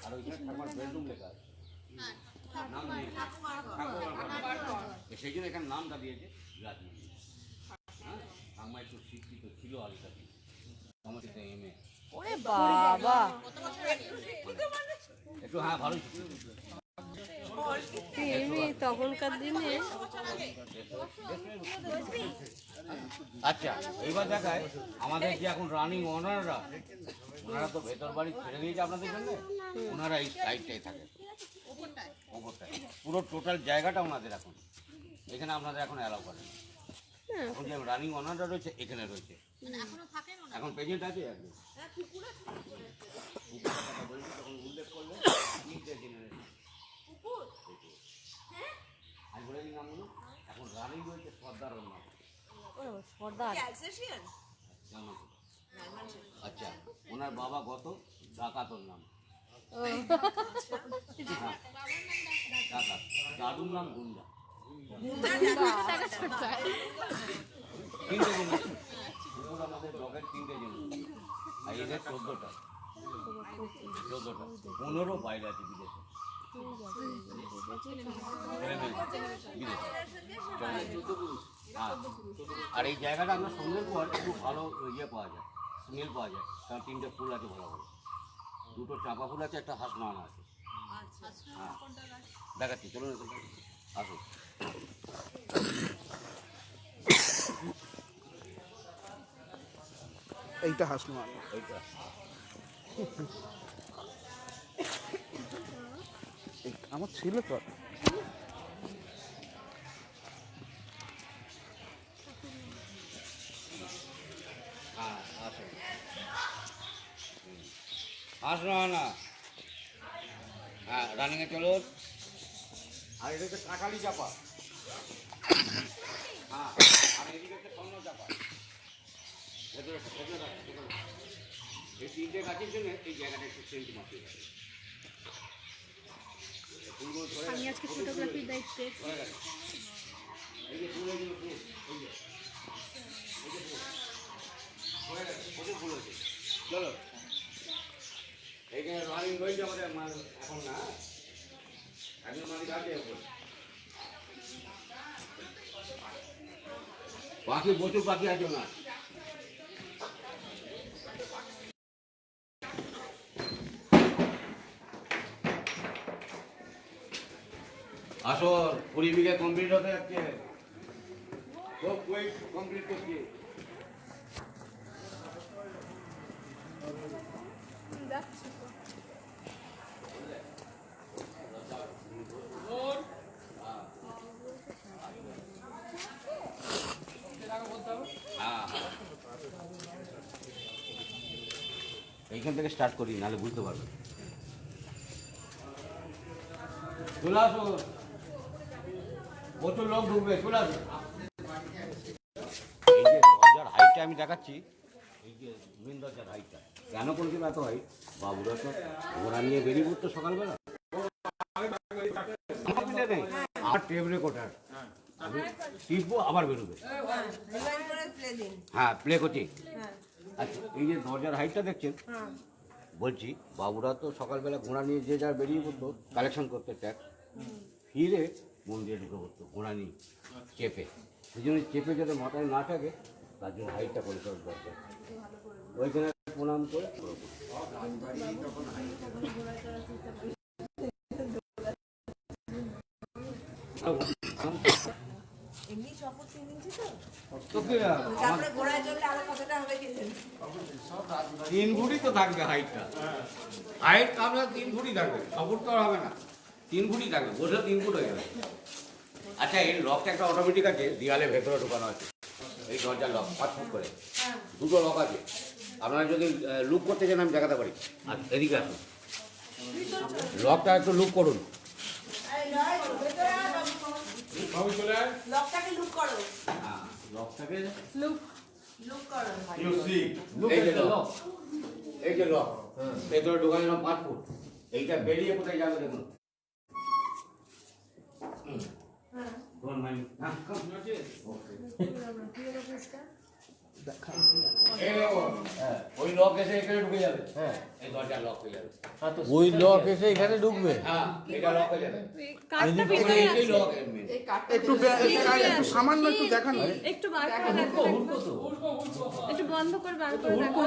আর ওইখানে ঠাকুমার বেডরুম লেখা আছে, নাম দিয়েছে ঠাকুরঘর। সেই জন্য এখানে নামটা দিয়েছে বিরাট মন্দির। হ্যাঁ ঠাম্মা একটু শিক্ষিত ছিল আগেকার দিনে, আমাদের এমএ ওরে বাবা, একটু হ্যাঁ ভালোই শিক্ষিত। এমনি তখনকার দিনে আচ্ছা এইবার দেখায় আমাদের যে এখন রানিং ওনাররা, ওনারা তো ভেতর বাড়ি ছেড়ে দিয়েছে আপনাদের জন্য, ওনারা এই সাইডটাই থাকে, ওপরটায় পুরো টোটাল জায়গাটা ওনাদের এখন, এখানে আপনাদের এখন অ্যালাউ করেন। এখন যে রানিং ওনাররা রয়েছে এখানে রয়েছে, এখন প্রেজেন্ট আছে একদম। তখন উল্লেখ করলে আমি বলে দিই নামগুলো, এখন রানিং রয়েছে সর্দার ওর নাম। সর্দার আচ্ছা ওনার বাবা গত ডাকাতর নাম, ডাকাত, দাদুর নাম গুন্ডা। তিনটে জিনিস কুকুর আমাদের ডগের তিনটে জিনিস, আর এদের 14টা 15 বাইরে আছে বিদেশে, আর এই জায়গাটা আমরা সন্ধ্যের পর খুব ভালো ইয়ে পাওয়া যায়, স্মেল পাওয়া যায়, কারণ 3টে ফুল আছে ভালো ভালো, 2টো চাপা ফুল আছে, একটা হাসনাওয়ানা আছে। হ্যাঁ দেখাচ্ছি, চলুন আসুন। এইটা হাসনুমান। এইটা আমার ছিল তো। হ্যাঁ আসুন, হাসনাওয়ানা। হ্যাঁ রানিংয়ে চলুন। আর এটা হচ্ছে কাকালি চাপা, হ্যাঁ, আর এদিকে হচ্ছে স্বর্ণ চাপা। এই 3টে গাছের জন্য এই জায়গাটা একটু সেন্ট মাটিয়ে গেছে। আমি আজকে ফটোগ্রাফির দায়িত্বে। এই যে ফুল, এইগুলো ফুল, এই যে ফুল হয়ে গেছে, প্রচুর ফুল হয়েছে। চলো এইখানে রানিং রয়েছে আমাদের এখন না, একজন মালিক আছে এখন। পাখি প্রচুর পাখি আছে না, আসল 20 বিঘা কমপ্লিট হতে যাচ্ছে, খুব কুইক কমপ্লিট করছি। এইখান থেকে স্টার্ট করি, নাহলে বুঝতে পারবেন। চলে আসুন, প্রচুর লোক ঢুকবে, চলে আসুন। এই যে দরজার হাইটটা আমি দেখাচ্ছি, এই যে মেন দরজার হাইটটা কেন করেছিল এত হাইট, বাবুরা তো ঘোড়া নিয়ে বেরিয়ে পড়তো সকালবেলা। আমার টেপ রেকর্ডার, আমি টিপবো আবার বেরোবে। হ্যাঁ প্লে করছি। আচ্ছা এই যে দরজার হাইটটা দেখছেন, বলছি বাবুরা তো সকালবেলা ঘোড়া নিয়ে যে যা বেরিয়ে পড়তো কালেকশন করতে ট্যাক্স, ফিরে মন্দিরে ঢুকে পড়তো ঘোড়া নিয়ে চেপে, সেই জন্য চেপে যাতে মাথায় না থাকে তার জন্য হাইটটা করে সব দরজা, ওইখানে প্রণাম করে তিন ফুটই তো থাকবে হাইটটা, হাইট আপনার 3 ফুটই থাকবে, 6 ফুট তো আর হবে না, 3 ফুটই থাকবে, বসে 3 ফুট হয়ে যাবে। আচ্ছা এই লকটা একটা অটোমেটিক আছে, দেয়ালে ভেতরে ঢোকানো আছে, এই দরজার লক 5 ফুট করে, 2টো লক আছে। আপনারা যদি লুক করতে চান আমি দেখাতে পারি। আর এদিকে আসুন, লকটা একটু লুক করুন। লকটাকে লুক করো, হ্যাঁ লকটাকে লুক করো। এই যে লক, এই যে লক, ভেতরে ঢোকানো 5 ফুট, এইটা বেরিয়ে কোথায় যাবে দেখুন। Don't mind. Okay. ওই লক এসে এখানে ঢুকে যাবে। হ্যাঁ, এই দরজা লক হয়ে যাবে। ওই লক এসে এখানে ঢুকবে। হ্যাঁ, এটা লক হয়ে যাবে। কাঠটা এই পেছনে এই আছে। লক এর মেন। এই কাঠটা একটু একটু সামান্য একটু দেখান না। একটু বার করে দেখো, একটু বন্ধ করে বার করে দেখো।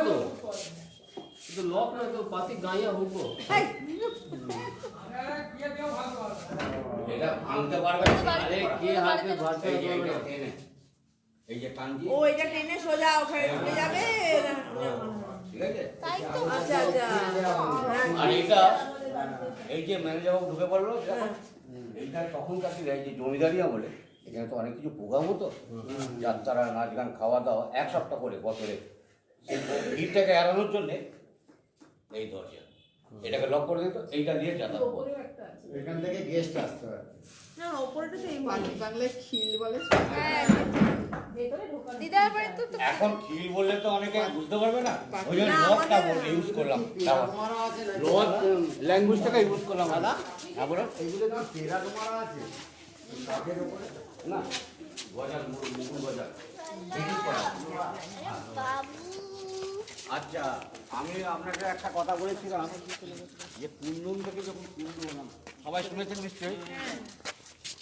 এটা ভাঙতে পারবে না। আরে কে হাতে ভাতে এই যে এইটা টেনে। এই যে কাঞ্জি, ও এটা টেনে সোজা ওখানে ঢুকে যাবে। ঠিক আছে? আচ্ছা আচ্ছা। আর এইটা এই যে ম্যানেজার বাবু ঢুকে পড়লো, এইটা তখনকার দিনে এই যে জমিদারি আমলে এখানে তো অনেক কিছু প্রোগ্রাম হতো, যাত্রা, নাচ গান, খাওয়া দাওয়া, এক সপ্তাহ করে বছরে। সেই ভিড়টাকে এড়ানোর জন্যে এই দরজা এটাকে লক করে দিত, এইটা দিয়ে যাতায়াত করতো। এখান থেকে গেস্ট আসতে হয়। না ওপরেটা তো এই বাংলায় খিল বলে। দিদার বাড়ি তো এখন খিল বললে তো অনেকে বুঝতে পারবে না, ওই জন্য লকটা ইউজ করলাম। লক ল্যাঙ্গুয়েজটাকে ইউজ করলাম দাদা। তারপরে এগুলো কি তেরা তোমার আছে? কাঠের উপরে? না গজাল, মুগুল গজাল ব্রিটিশ করা। আচ্ছা, আমি আপনাকে একটা কথা বলেছিলাম যে কুন্দন থেকে যখন কুন্দ হলাম, সবাই শুনেছেন নিশ্চয়ই,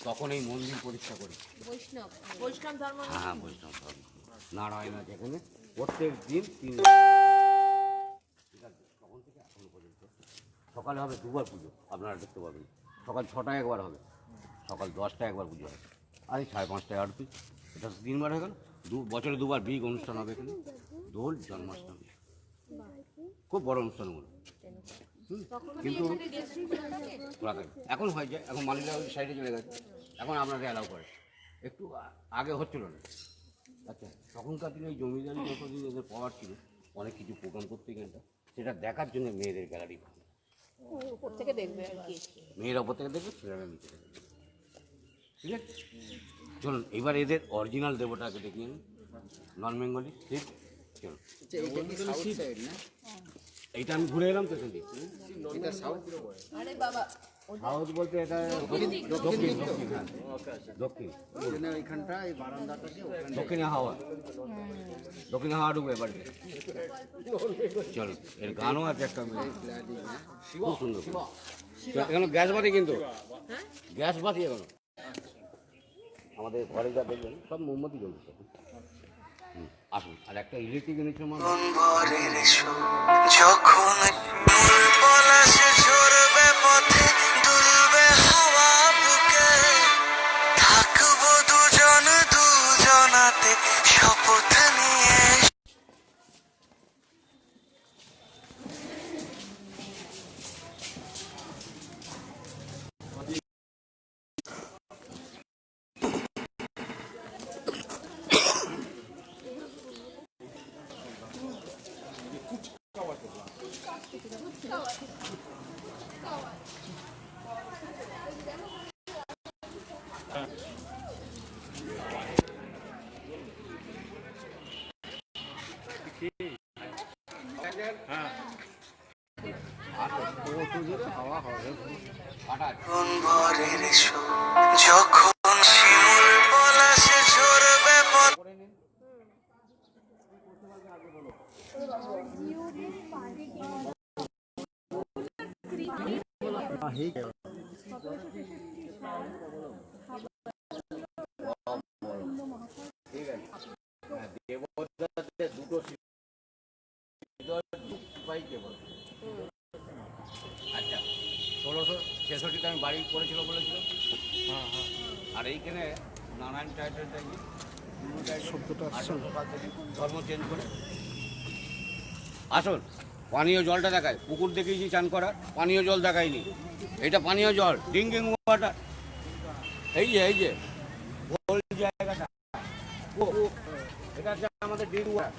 তখন এই মন্দির পরীক্ষা করি। বৈষ্ণব বৈষ্ণব ধর্ম। হ্যাঁ, বৈষ্ণব ধর্ম। নারায়ণ আছে এখানে প্রত্যেক দিন 3 ঠিক আছে, তখন থেকে এখনো পর্যন্ত সকালে হবে দুবার পুজো, আপনারা দেখতে পাবেন। সকাল 6টায় একবার হবে, সকাল 10টায় একবার পুজো হবে, আর এই 5:30টায় আরতি। এটা 3বার হয়ে গেল। বছরে 2বার বিগ অনুষ্ঠান হবে এখানে, দোল, জন্মাষ্টমী, খুব বড় অনুষ্ঠানগুলো। কিন্তু এখন হয়ে যায়, এখন মালিকরা ওই সাইডে চলে গেছে, এখন আপনাদের অ্যালাউ করে। একটু আগে হচ্ছিল না। আচ্ছা, তখনকার দিনে এই জমিদারি যতদিন এদের পাওয়ার ছিল, অনেক কিছু প্রোগ্রাম করতে এখানটা, সেটা দেখার জন্য মেয়েদের গ্যালারি ভালো। উপর থেকে দেখবে আর কি। মেয়েরা ওপর থেকে দেখবে, ছেলেরা নিচে থেকে দেখবে। ঠিক আছে, চলুন এবার এদের অরিজিনাল দেবতাকে দেখিয়ে নিন, নন বেঙ্গলি। ঠিক, চলুন। আচ্ছা, এটা কি সাউথ সাইড না? এইটা আমি ঘুরে এলাম তো এখান থেকে। এটা সাউথ। আরে বাবা, সাউথ বলতে এটা দক্ষিণ, দক্ষিণ, হ্যাঁ দক্ষিণ, ওই জন্য ওইখানটা এই বারান্দাটা দিয়ে ওখানে দক্ষিণে হাওয়া, দক্ষিণে হাওয়া ঢুকবে বাড়িতে। চলো, এর গানও আছে একটা, খুব সুন্দর। এখানে গ্যাস বাতি, কিন্তু গ্যাস বাতি এখনো আমাদের ঘরে যা দেখবেন সব মোমবাতি জ্বলছে। আসুন, আর একটা ইলেকট্রিক এনেছিলাম আমরা। ভোরের সুর যখন মূল পলাশে ঝরবে পথে দুলবে হাওয়া বুকে থাকবো দুজন দুজনাতে শপথ নিয়ে। কোন ভোরের সুর যখন শিমুল পলাশে ঝরবে পথে ঠিক আছে, দেবতাদের দুটো আচ্ছা, 1666 আমি বাড়ি করেছিল বলেছিল। আর এইখানে নারায়ণ টাইটেলটা শব্দটা আসছে না। ধর্ম চেঞ্জ করে। আসুন, পানীয় জলটা দেখায়, পুকুর দেখেছি চান করার, পানীয় জল দেখায়নি। এটা পানীয় জল, ড্রিঙ্কিং ওয়াটার। এই যে গোল জায়গাটা, এটা হচ্ছে আমাদের ড্রিঙ্কিং ওয়াটার।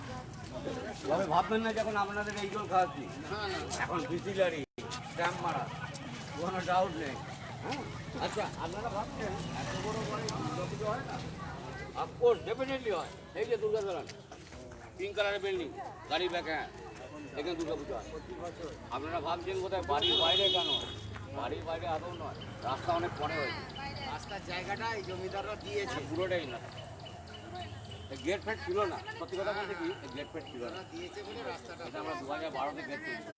তবে ভাববেন না যখন আপনাদের এই জল খাওয়াচ্ছি, এখন বিসিলারি, স্ট্যাম্প মারা, কোনো ডাউট নেই। হ্যাঁ, আচ্ছা, আপনারা ভাবছেন এত বড় বড় কিছু হয় না? অফকোর্স, ডেফিনেটলি হয়। এই যে দুর্গা দালান, পিঙ্ক কালারের বিল্ডিং, গাড়ি ব্যাক, হ্যাঁ, এখানে দুর্গা পুজো হয়। আপনারা ভাবছেন কোথায়, বাড়ির বাইরে কেন? বাড়ির বাইরে আদৌ নয়, রাস্তা অনেক পরে হয়েছে। রাস্তার জায়গাটা এই জমিদাররা দিয়েছে। পুরোটাই না, গেট ফেট ছিল না, সত্যি কথা বলতে কি গেট ফেট ছিল না, এটা আমরা 2012-তে গেট করেছি,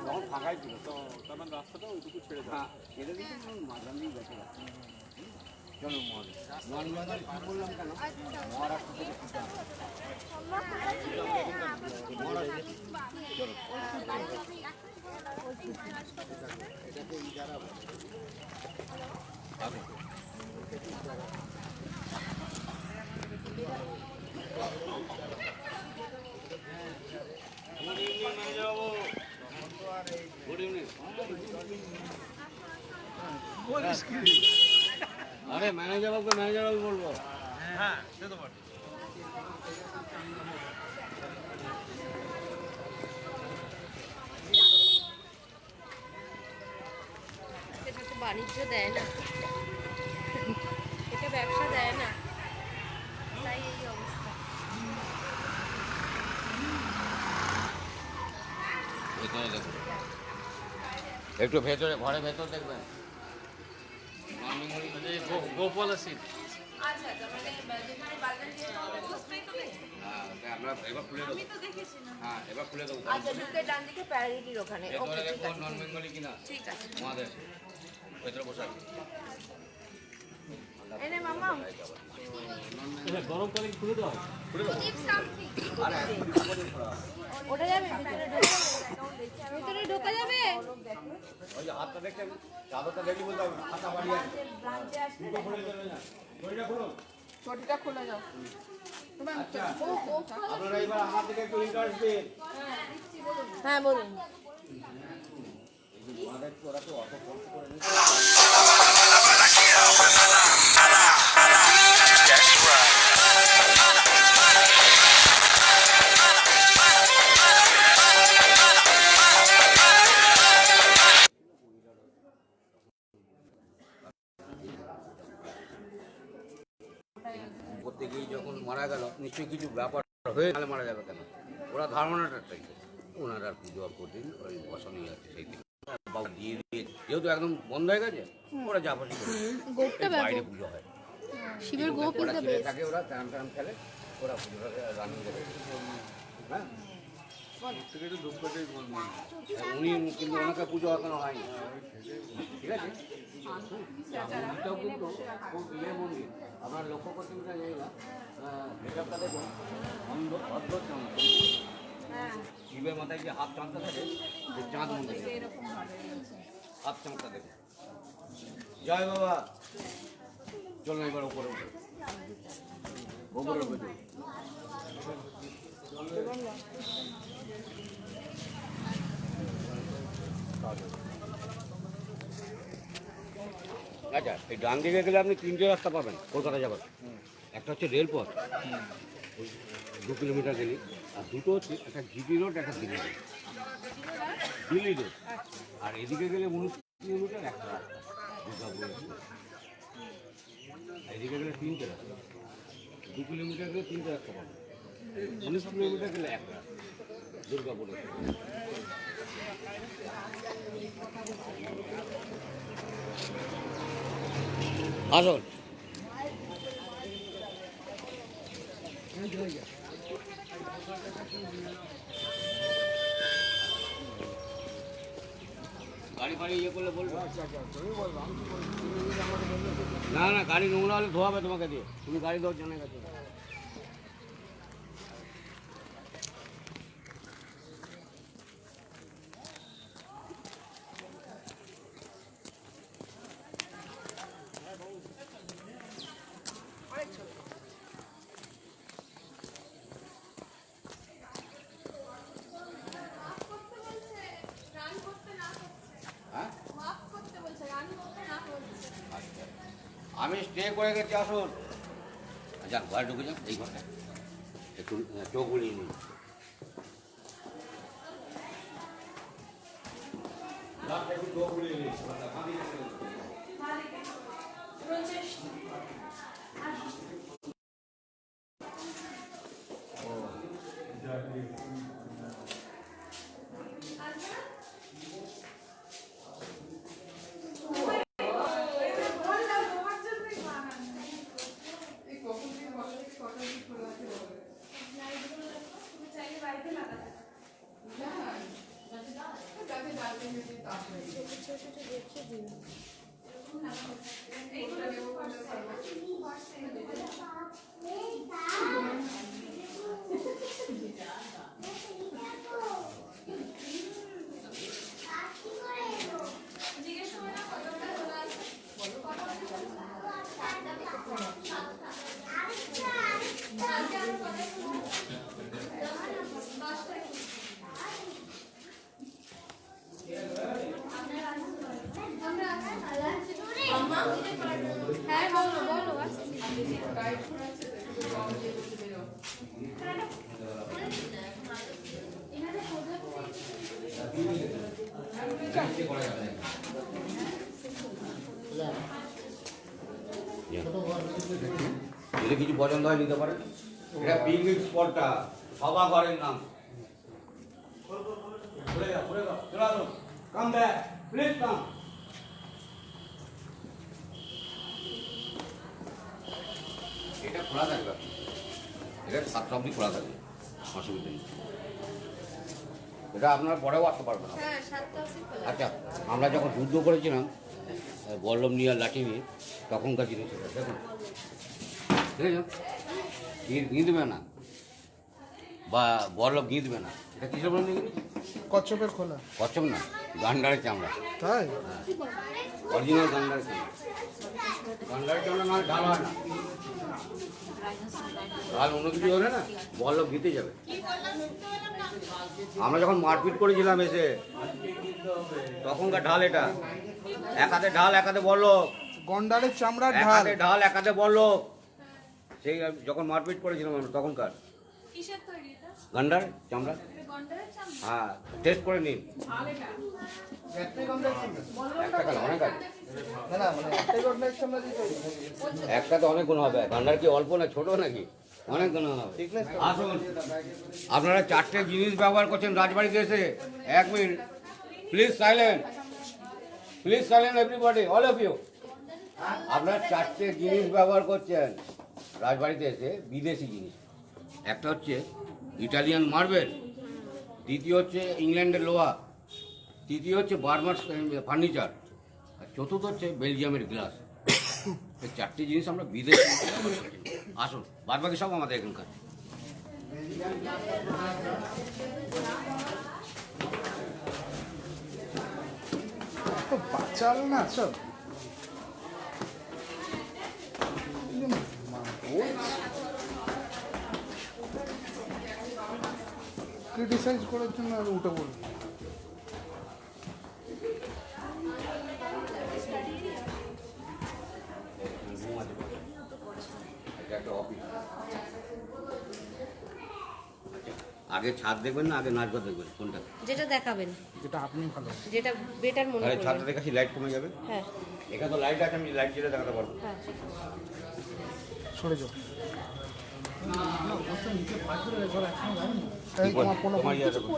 তখন ফাঁকাই ছিল। তো তখন রাস্তাটা ওইটুকু ছেড়ে দেয়, ছেড়ে দিয়েছি, মাঝখান দিয়ে গেছে রাস্তা। চলো মহাদেব, নন বেঙ্গল কী বললাম কেন, মহারাষ্ট্র থেকে সীতাম, গুড ইভিনিং। আরে ম্যানেজার বাবু বলবো। এটা তো বাণিজ্য দেয় না, এটা ব্যবসা দেয় না, তাই এই অবস্থা। ভেতরে দেখুন, একটু ভেতরে, ঘরে ভেতর দেখবেন। গোপাল সিট আচ্ছা আচ্ছা, মানে যেখানে বালগান দিয়ে অবস্থায় তো নেই। হ্যাঁ, আমরা এবার খুলে দেবো। আমি তো দেখেছি না। হ্যাঁ, এবার খুলে দেবো। আচ্ছা, ঢুকে ডান দিকে প্যারাডিটির ওখানে। ভেতরে ওকে, ঠিক দেখুন আছে নন বেঙ্গলি কিনা। ঠিক আছে। আমাদের ভেতরে বসে আছে। এনে মামা গরমকালে খুলে দেওয়া হয়। আরে ওটা যাবে ভিতরে ভিতরে ঢোকা যাবে। ওই যে হাতটা দেখতে, চাদরটা দেখলি বলতে হবে, হাতটা বাড়িয়ে আছে। দুটো খুলে দেবে না, দড়িটা খুলুন। চটিটা খুলে যাও। আচ্ছা, আপনারা এবার আমার থেকে একটু ইন্টারেস্ট দিন। হ্যাঁ বলুন। আমাদের তো ওরা তো অত কষ্ট করে নিচ্ছে। That's right. করতে গিয়ে যখন মারা গেল, নিশ্চয়ই কিছু ব্যাপার হয়ে গেলে মারা যাবে কেন, ওরা ধারণাটা চাইছে। ওনারা আর পুজো আর করতেন, ওই বসানোই আছে সেই দিন বাবু দিয়ে দিয়ে, যেহেতু একদম বন্ধ হয়ে গেছে, ওরা যা বসে বাইরে পুজো হয়, শিবের গোপ ওরা ছেলে থাকে, ওরা টান টান খেলে, ওরা পুজোটাকে রানিং করে। হ্যাঁ, উনি কিন্তু ওনাকে পুজো এখনো হয়নি, ঠিক আছে। মন্দিরটাও কিন্তু খুব ইয়ে মন্দির, আপনার লক্ষ্য করতে জানি না, ভেতরটা দেখুন অদ্ভুত চাঁদ। শিবের মাথায় যে হাত চাঁদটা থাকে, যে চাঁদ মন্দির, হাত চাঁদটা দেখুন। জয় বাবা, চলুন এবার উপরে উপরে উপরে। আচ্ছা, এই ডান দিকে গেলে আপনি তিনটে রাস্তা পাবেন কলকাতা যাবার। একটা হচ্ছে রেলপথ, 2 কিলোমিটার গেলে, আর দুটো হচ্ছে একটা জিটি রোড, একটা দিল্লি রোড। দিল্লি রোড, আর এদিকে গেলে 19 কিলোমিটার একটা রাস্তা দুর্গাপুর। এদিকে গেলে 3টে রাস্তা, 2 কিলোমিটার গেলে 3টে রাস্তা পাবেন, 19 কিলোমিটার গেলে একটা রাস্তা দুর্গাপুরে। আসুন, গাড়ি ফাড়ি ইয়ে করলে বলবো। না না, গাড়ি নোংরা হলে ধোয়াবে তোমাকে দিয়ে, তুমি গাড়ি ধোয়ার জানে গেছো। হ্যাঁ, আমি স্টে করে গেছি, আসুন। যান, ঘরে ঢুকে যান, এই ঘরটা একটু চোখ বুলিয়ে নিন। চোখ বুলিয়ে নিন। হ্যাঁ বলো বলো যদি কিছু পছন্দ হয় নিতে পারেন। এটা পিকনিক স্পটটা, সভা ঘরের নাম। চলে আসুন, কাম ব্যাক, প্লিজ কাম। এটা খোলা থাকবে, এটা 7টা অবধি খোলা থাকবে, অসুবিধা নেই। এটা আপনারা পরেও আসতে পারবেন না। হ্যাঁ 7টা অবধি খোলা। আচ্ছা, আমরা যখন যুদ্ধ করেছিলাম বল্লভ নিয়ে আর লাঠি নিয়ে, তখনকার জিনিস এটা দেখুন, ঠিক আছে, গিঁদবে না বা বল্লভ গিঁদবে না। এটা কিসের বলুন দেখি? কচ্ছপের খোলা। কচ্ছপ না, গান্ডারের চামড়া, তাই? অরিজিনাল গান্ডারের চামড়া। গান্ডারের চামড়া মানে ঢাল হয় না, ঢাল অন্য কিছু হলে না বল্লভ গিতে যাবে। আমরা যখন মারপিট করেছিলাম এসে, তখনকার ঢাল এটা, এক হাতে ঢাল এক হাতে বল্লভ, গন্ডারের চামড়ার এক ঢাল। হাতে ঢাল এক হাতে বল্লভ। সেই যখন মারপিট করেছিলাম আমরা তখনকার কিসের তৈরি এটা? গান্ডার চামড়া। এটা গন্ডারের চামড়া? হ্যাঁ, টেস্ট করে নিন। একটা কেন, অনেক আছে। একটা তো অনেক গুণ হবে, গান্ডার কি অল্প না ছোট নাকি? অনেক গুণ হবে। আসুন, আপনারা 4টে জিনিস ব্যবহার করছেন রাজবাড়িতে এসে। 1 minute, please silent, please silent everybody, all of you. আপনারা 4টে জিনিস ব্যবহার করছেন রাজবাড়িতে এসে, বিদেশি জিনিস। একটা হচ্ছে ইটালিয়ান মার্বেল, দ্বিতীয় হচ্ছে ইংল্যান্ডের লোহা, তৃতীয় হচ্ছে বার্মার ফার্নিচার, আর চতুর্থ হচ্ছে বেলজিয়ামের গ্লাস। এই 4টে জিনিস আমরা বিদেশি ব্যবহার করছি। আসুন, বাদ বাকি সব আমাদের এখানকার। তো বাচাল না সব। ক্রিটিসাইজ করার জন্য আর উঠে পড়ল। এটা একটা অফিস। আগে ছাদ দেখবেন না আগে নাচঘর দেখবেন, কোনটা? যেটা দেখাবেন, যেটা আপনি ভালো। যেটা বেটার মনে তাহলে করবেন। ছাদটা দেখাচ্ছি, লাইট কমে যাবে। হ্যাঁ এখানে তো লাইট আছে, আমি লাইট জেলে দেখাতে পারবো। হ্যাঁ। সরে যাও। এই তোমার তোমার কোনো ইয়ে দেখো।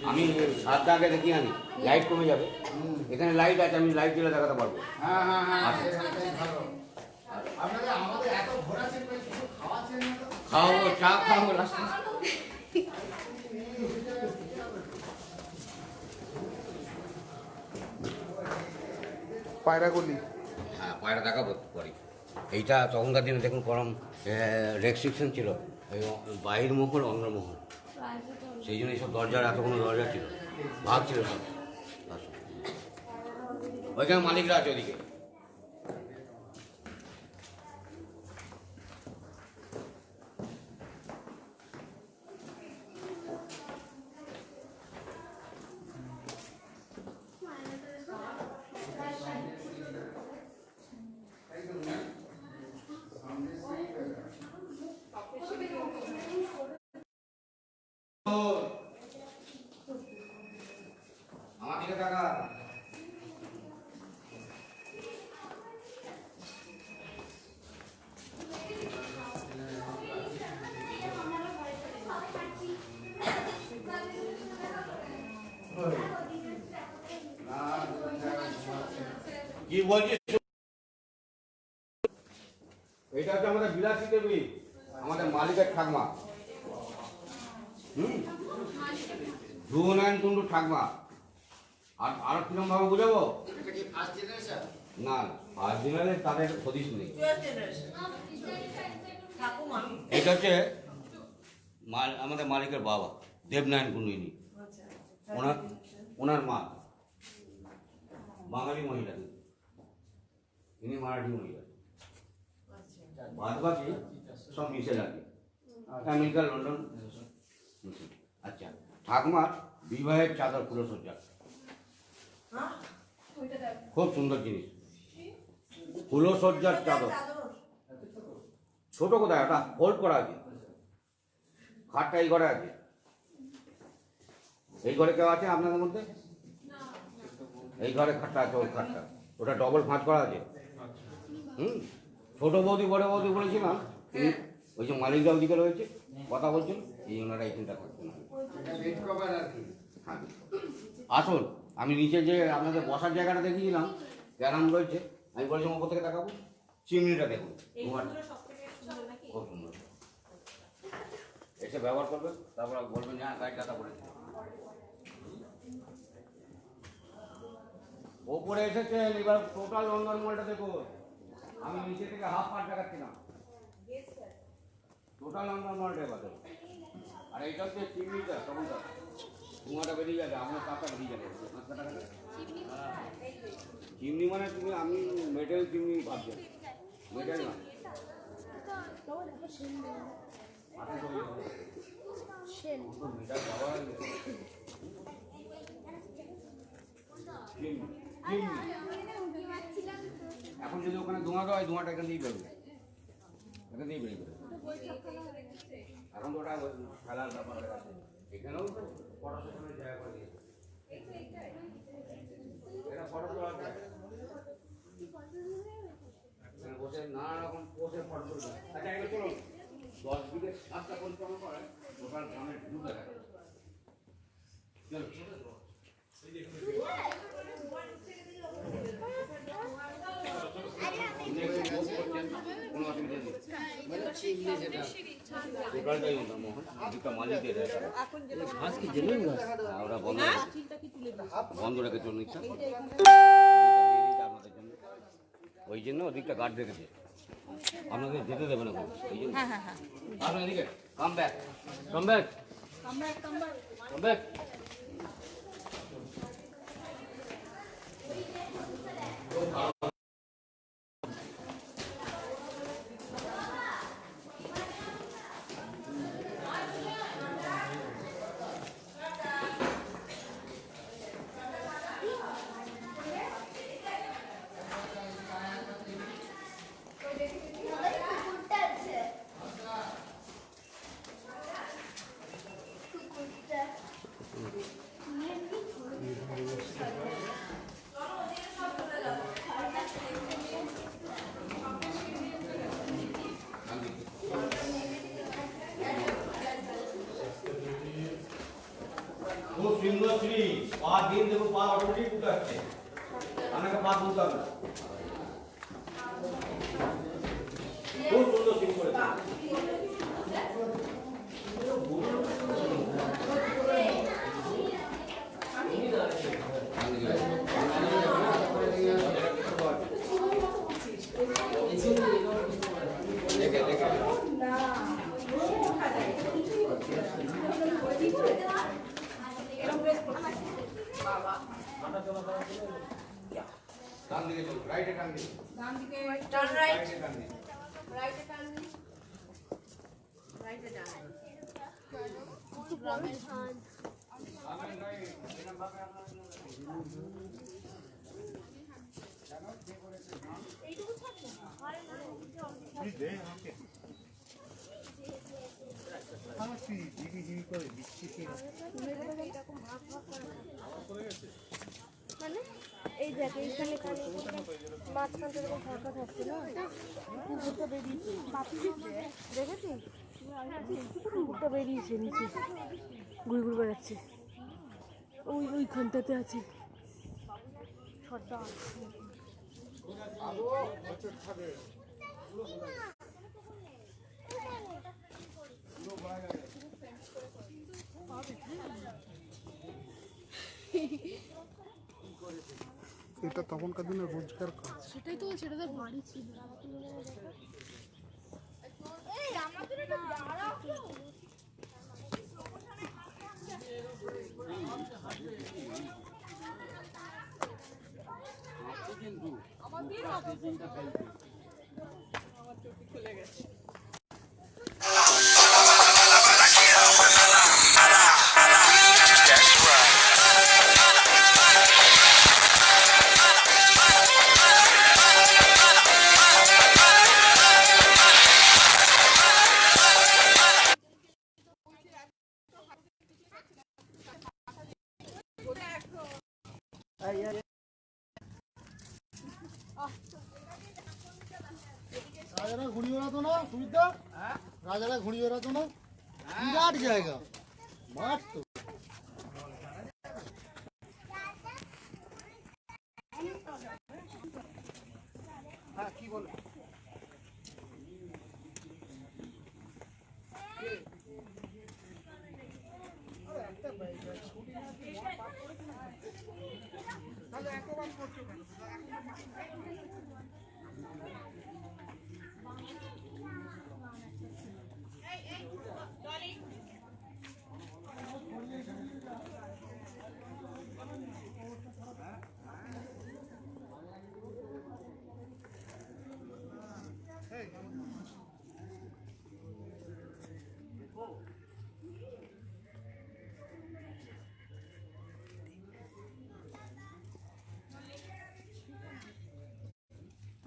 আমি ছাদটা আগে দেখিয়ে আনি, লাইট কমে যাবে। এখানে লাইট আছে, আমি লাইট জেলে দেখাতে পারবো। খাওয়াবো, চা খাওয়াবো রাস্তায়। পায়রাগুলি। হ্যাঁ, পায়রা দেখাবো পরে। এইটা তখনকার দিনে দেখুন কলম রেস্ট্রিকশন ছিল, এই বাহিরমহল অন্দরমহল, সেই জন্য এইসব দরজার এতগুলো দরজা ছিল, ভাগ ছিল সব। আসুন। ওইখানে মালিকরা আছে ওইদিকে। আমার দিকে টাকা কি বলছিস? এটা হচ্ছে আমাদের বিলাসী দেবী, আমাদের মালিকের ঠাকমা। হুম, ধ্রুবনারায়ণ কুণ্ডু ঠাকমা। আর কিরম ভাবে বুঝাবো? এটা কি ফার্স্ট জেনারেশন? না, আর দিনালে তাদের হদিস নেই। ঠাকুমা এটা হচ্ছে আমাদের মালিকের বাবা দেবনারায়ণ কুণ্ডু, ইনি ওনার মা বাঙালি মহিলা, ইনি মারাঠি মহিলা। বাদ বাকি সব মিশে লাগে, আমেরিকা, লন্ডন। আচ্ছা, ঠাকুমার বিবাহের চাদর ফুলসজ্জা, খুব সুন্দর জিনিস। ফুলসজ্জার চাদর, ছোট কোথায়, ওটা ফোল্ড করা আছে। খাটটা এই ঘরে আছে, এই ঘরে কেউ আছে আপনাদের মধ্যে? এই ঘরে খাটটা আছে, ওই খাটটা, ওটা ডবল ভাঁজ করা আছে। হুম, ছোট বৌদি বড় বৌদি বলেছিলাম, ওই যে মালিকরা ওদিকে রয়েছে কথা বলছেন, এই ওনারা এই চিন্তা করছেন। এটা বেড কভার আর কি? হ্যাঁ, আসুন, আমি নিচে যে আপনাদের বসার জায়গাটা দেখিয়েছিলাম, ক্যারাম রয়েছে, আমি বলেছিলাম ওপর থেকে দেখাবো। চিমনিটা দেখুন, খুব সুন্দর। এসে ব্যবহার করবেন, তারপর বলবেন হ্যাঁ গাড়ি দাদা বলেছে। ওপরে এসেছেন, এবার টোটাল লন্ডন মলটা দেখুন। আমি নিচে থেকে হাফ পার দেখাচ্ছিলাম, টোটাল লন্ডন মলটা এবার। আর এইটা হচ্ছে চিমনিটা, তখনটা ধোঁয়াটা বেরিয়ে যাবে, আপনার কাপটা বেরিয়ে যাবে। চিমনি মানে তুমি, আমি মেটেল চিমনি ভাবছেন, মেটেল না। এখন যদি ওখানে ধোঁয়া দেওয়া হয়, ধোঁয়াটা এখান দিয়েই বেরোবে, এখান দিয়েই বেরিয়ে বেরোবে। এখন তো ওটা খেলার ব্যাপার হয়ে গেছে। এখানেও তো পড়াশোনার জায়গা করে দিয়েছে, এটা ফটো তোলার জায়গা। এখানে বসে নানা রকম পোষে ফটো তুলবে। আচ্ছা, এবার চলো 10 বিঘে 7টা পরিক্রমা করে টোটাল গ্রামের ভিউ দেখা যাবে। চলো। কোনো অসুবিধা নেই, টোটালটাই ওটা মোহন, দুটা মালিক দিয়ে দেয় তারা। হ্যাঁ, ওরা বন্ধ রেখে চলুন ইচ্ছা আপনাদের জন্য, ওই জন্য ওদিকটা গার্ড রেখেছে, আপনাদের যেতে দেবে না কোনো, ওই জন্য। আসুন এদিকে, come back, come back, come back. খুব সুন্দর শ্রী পা দিন দেখো, পা অটোমেটিক উঠে আসছে, আমাকে পা তুলতে হবে না। খুব সুন্দর শ্রী করেছে। দেখে দেখে ডান দিকে চলো, রাইটে টান দিকে, ডান দিকে টার্ন রাইট, রাইটে টান দিকে। রাইটে টার্ন রাইটে টার্ন। মানে এই দেখ এইখানে মাঝখানটা এরকম ফাঁকা থাকছে না, কুকুরটা বেরিয়েছে, দেখেছিস কুকুরটা বেরিয়েছে নিচে ঘুরে ঘুরে বেড়াচ্ছে, ওইখানটাতে আছে ছটা। এটা তখনকার দিনে রোজগার কাজ। সেটাই তো, সেটা তো বাড়ি ছিল। এই আমাদের এটা দাঁড়াও তো। That's right. রাজারা ঘুড়ি ওড়াতো না সুবিধা? রাজারা ঘুড়ি ওড়াতো না? বিরাট জায়গা, মাঠ তো।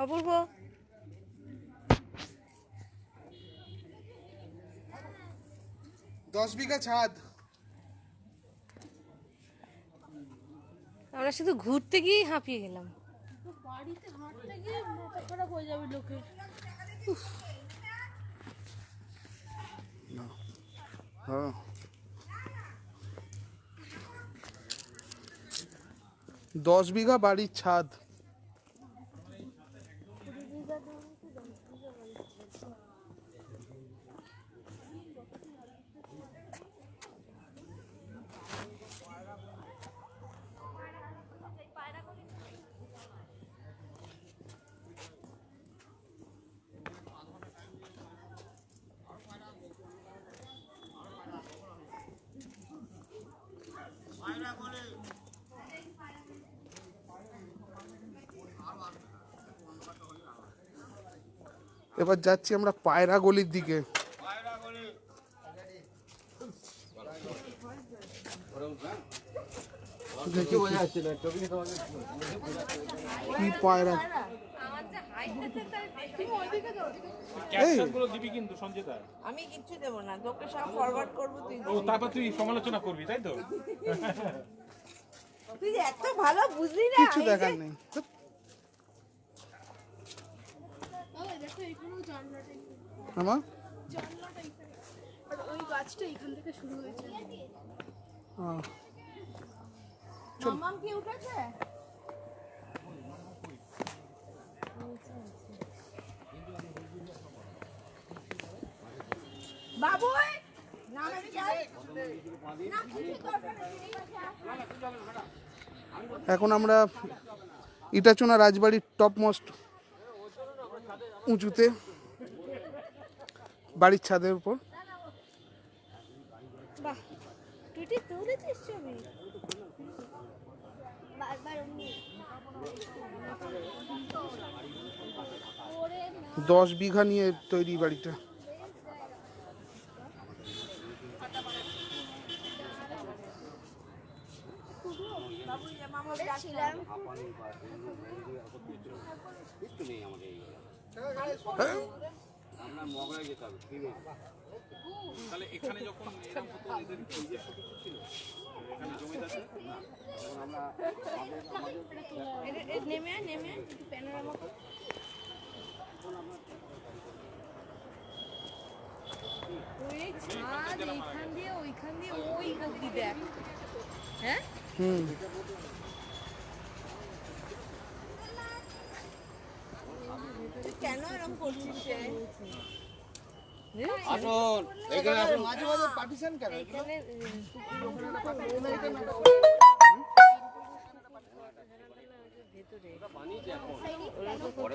অপূর্ব 10 বিঘা ছাদ। আমরা শুধু ঘুরতে গিয়ে হাঁপিয়ে গেলাম। বাড়িতে হাঁটতে গিয়ে মাথা খারাপ হয়ে যাবে লোকের। হ্যাঁ, 10 বিঘা বাড়ির ছাদ। এবার যাচ্ছি আমরা পায়রা গলির দিকে। দেখি কি পায়রা। ক্যাপশনগুলো দিবি কিন্তু সঞ্জিতা। আমি কিচ্ছু দেবো না, তোকে সব ফরওয়ার্ড করবো, তুই ও তারপর তুই সমালোচনা করবি, তাই তো? তুই যে এত ভালো বুঝলি না। কিছু দেখার নেই। দেখো এখানেও জানলাটা, আমার জানলাটা এখানে। আর ওই গাছটা এখান থেকে শুরু হয়েছে। মামাম কি উঠেছে? বাবু নামে যাই না, কিছু দরকার নেই। এখন আমরা ইটাচোনা রাজবাড়ির টপ মোস্ট উঁচুতে, বাড়ির ছাদের উপর। বাহ, তুই তুলেছিস ছবি? বারবার 10 বিঘা নিয়ে তৈরি বাড়িটা। ছিলাম। কিচ্ছু নেই আমাদের এই আমরা মগরায় যেতে হবে। তাহলে এখানে যখন এরকম হতো, এদের নিজস্ব কিছু ছিল এখানে জমিদারদের? না, তখন আমরা নেমে নেমে একটু প্যানোরামা কর। ওই ছাদ এইখান দিয়ে ওইখান দিয়ে ওই অবধি দেখ। হ্যাঁ, কেন এরকম করছিস রে? আসুন এইখানে আসুন। মাঝে মাঝে পার্টিশন কেন এখানে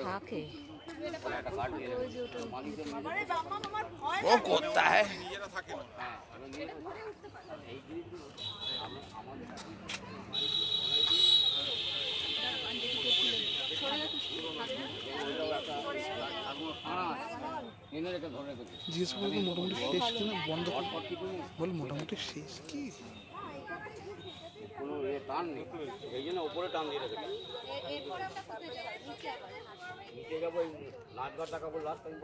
থাকে একটা কার্ড দিয়ে দেবেন। মালিকের वो कुत्ता है নিজেরা থাকে না এই জিনিসগুলো আমাদের এনে রেখে ধরে রেখেছি। জিজ্ঞেস করবো মোটামুটি শেষ কিনা বন্ধ করে বল মোটামুটি শেষ কি কোনো টান নেই, এই জন্য উপরে টান দিয়ে রেখেছি। নিচে যাবো, এই নাচ গান টাকা বলে লাস্ট টাইম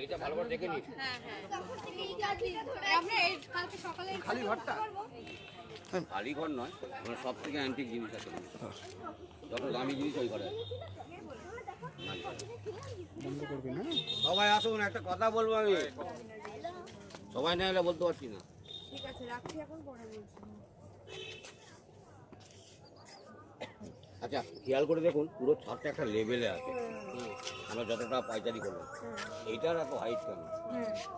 এইটা ভালো করে দেখে নিন। খালি ঘরটা খালি ঘর নয়, মানে সব থেকে অ্যান্টিক জিনিস আছে, যত দামি জিনিস ওই ঘরে আছে। বন্ধ করবি না সবাই আসুন, একটা কথা বলবো আমি, সবাই না এলে বলতে পারছি না। ঠিক আছে রাখছি এখন পরে বলছি। আচ্ছা খেয়াল করে দেখুন, পুরো ছাদটা একটা লেভেলে আছে। আমরা যতটা পাইচারি করলাম, এইটার এত হাইট কেন?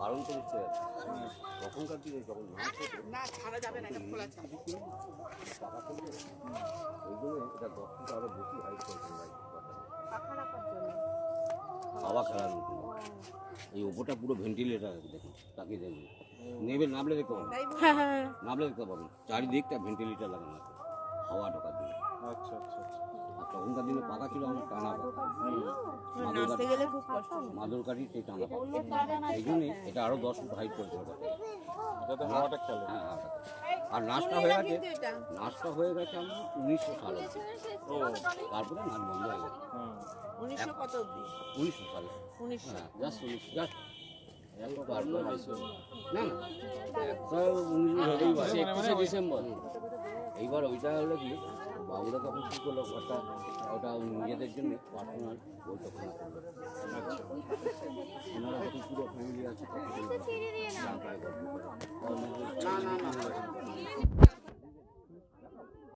কারণ তো বুঝতে পারছি, তখনকার দিনে যখন নাচ হতো, না ছাড়া যাবে না, এটা খোলা ছাড়া। ওই জন্য এটা 10 ফুট আরো বেশি হাইট করছেন ভাই। পাখা রাখার জন্য। হাওয়া খেলার মতো এই ওপরটা পুরো ভেন্টিলেটার আছে, দেখুন তাকিয়ে দেখুন, নেবে নামলে দেখতে পাবেন, নামলে দেখতে পাবেন চারিদিকটা ভেন্টিলেটার লাগানো আছে হাওয়া ঢোকার জন্য। আচ্ছা আচ্ছা আচ্ছা আর তখনকার দিনে পাকা ছিল আমার টানা নাচতে গেলে খুব কষ্ট। মাদুর কাঠি সেই টানা পাকা, এই জন্যই এটা আরো 10 ফুট হাইট করেছিল। যাতে হাওয়াটা খেলে। হ্যাঁ হ্যাঁ। আর নাচটা হয়ে গেছে, নাচটা হয়ে গেছে আমরা 1900 সালে, তারপরে নাচ বন্ধ হয়ে গেছে। 1900 কত অবধি? 1900 সালে, 1900 হ্যাঁ জাস্ট 1900 জাস্ট। না না 21শে ডিসেম্বর। এইবার ওইটা হলো কি, বাবুরা তখন কী করলো, ওটা নিজেদের জন্য পার্সোনাল বৈঠকখানা করলো। ওনারা যখন পুরো ফ্যামিলি আছে তখন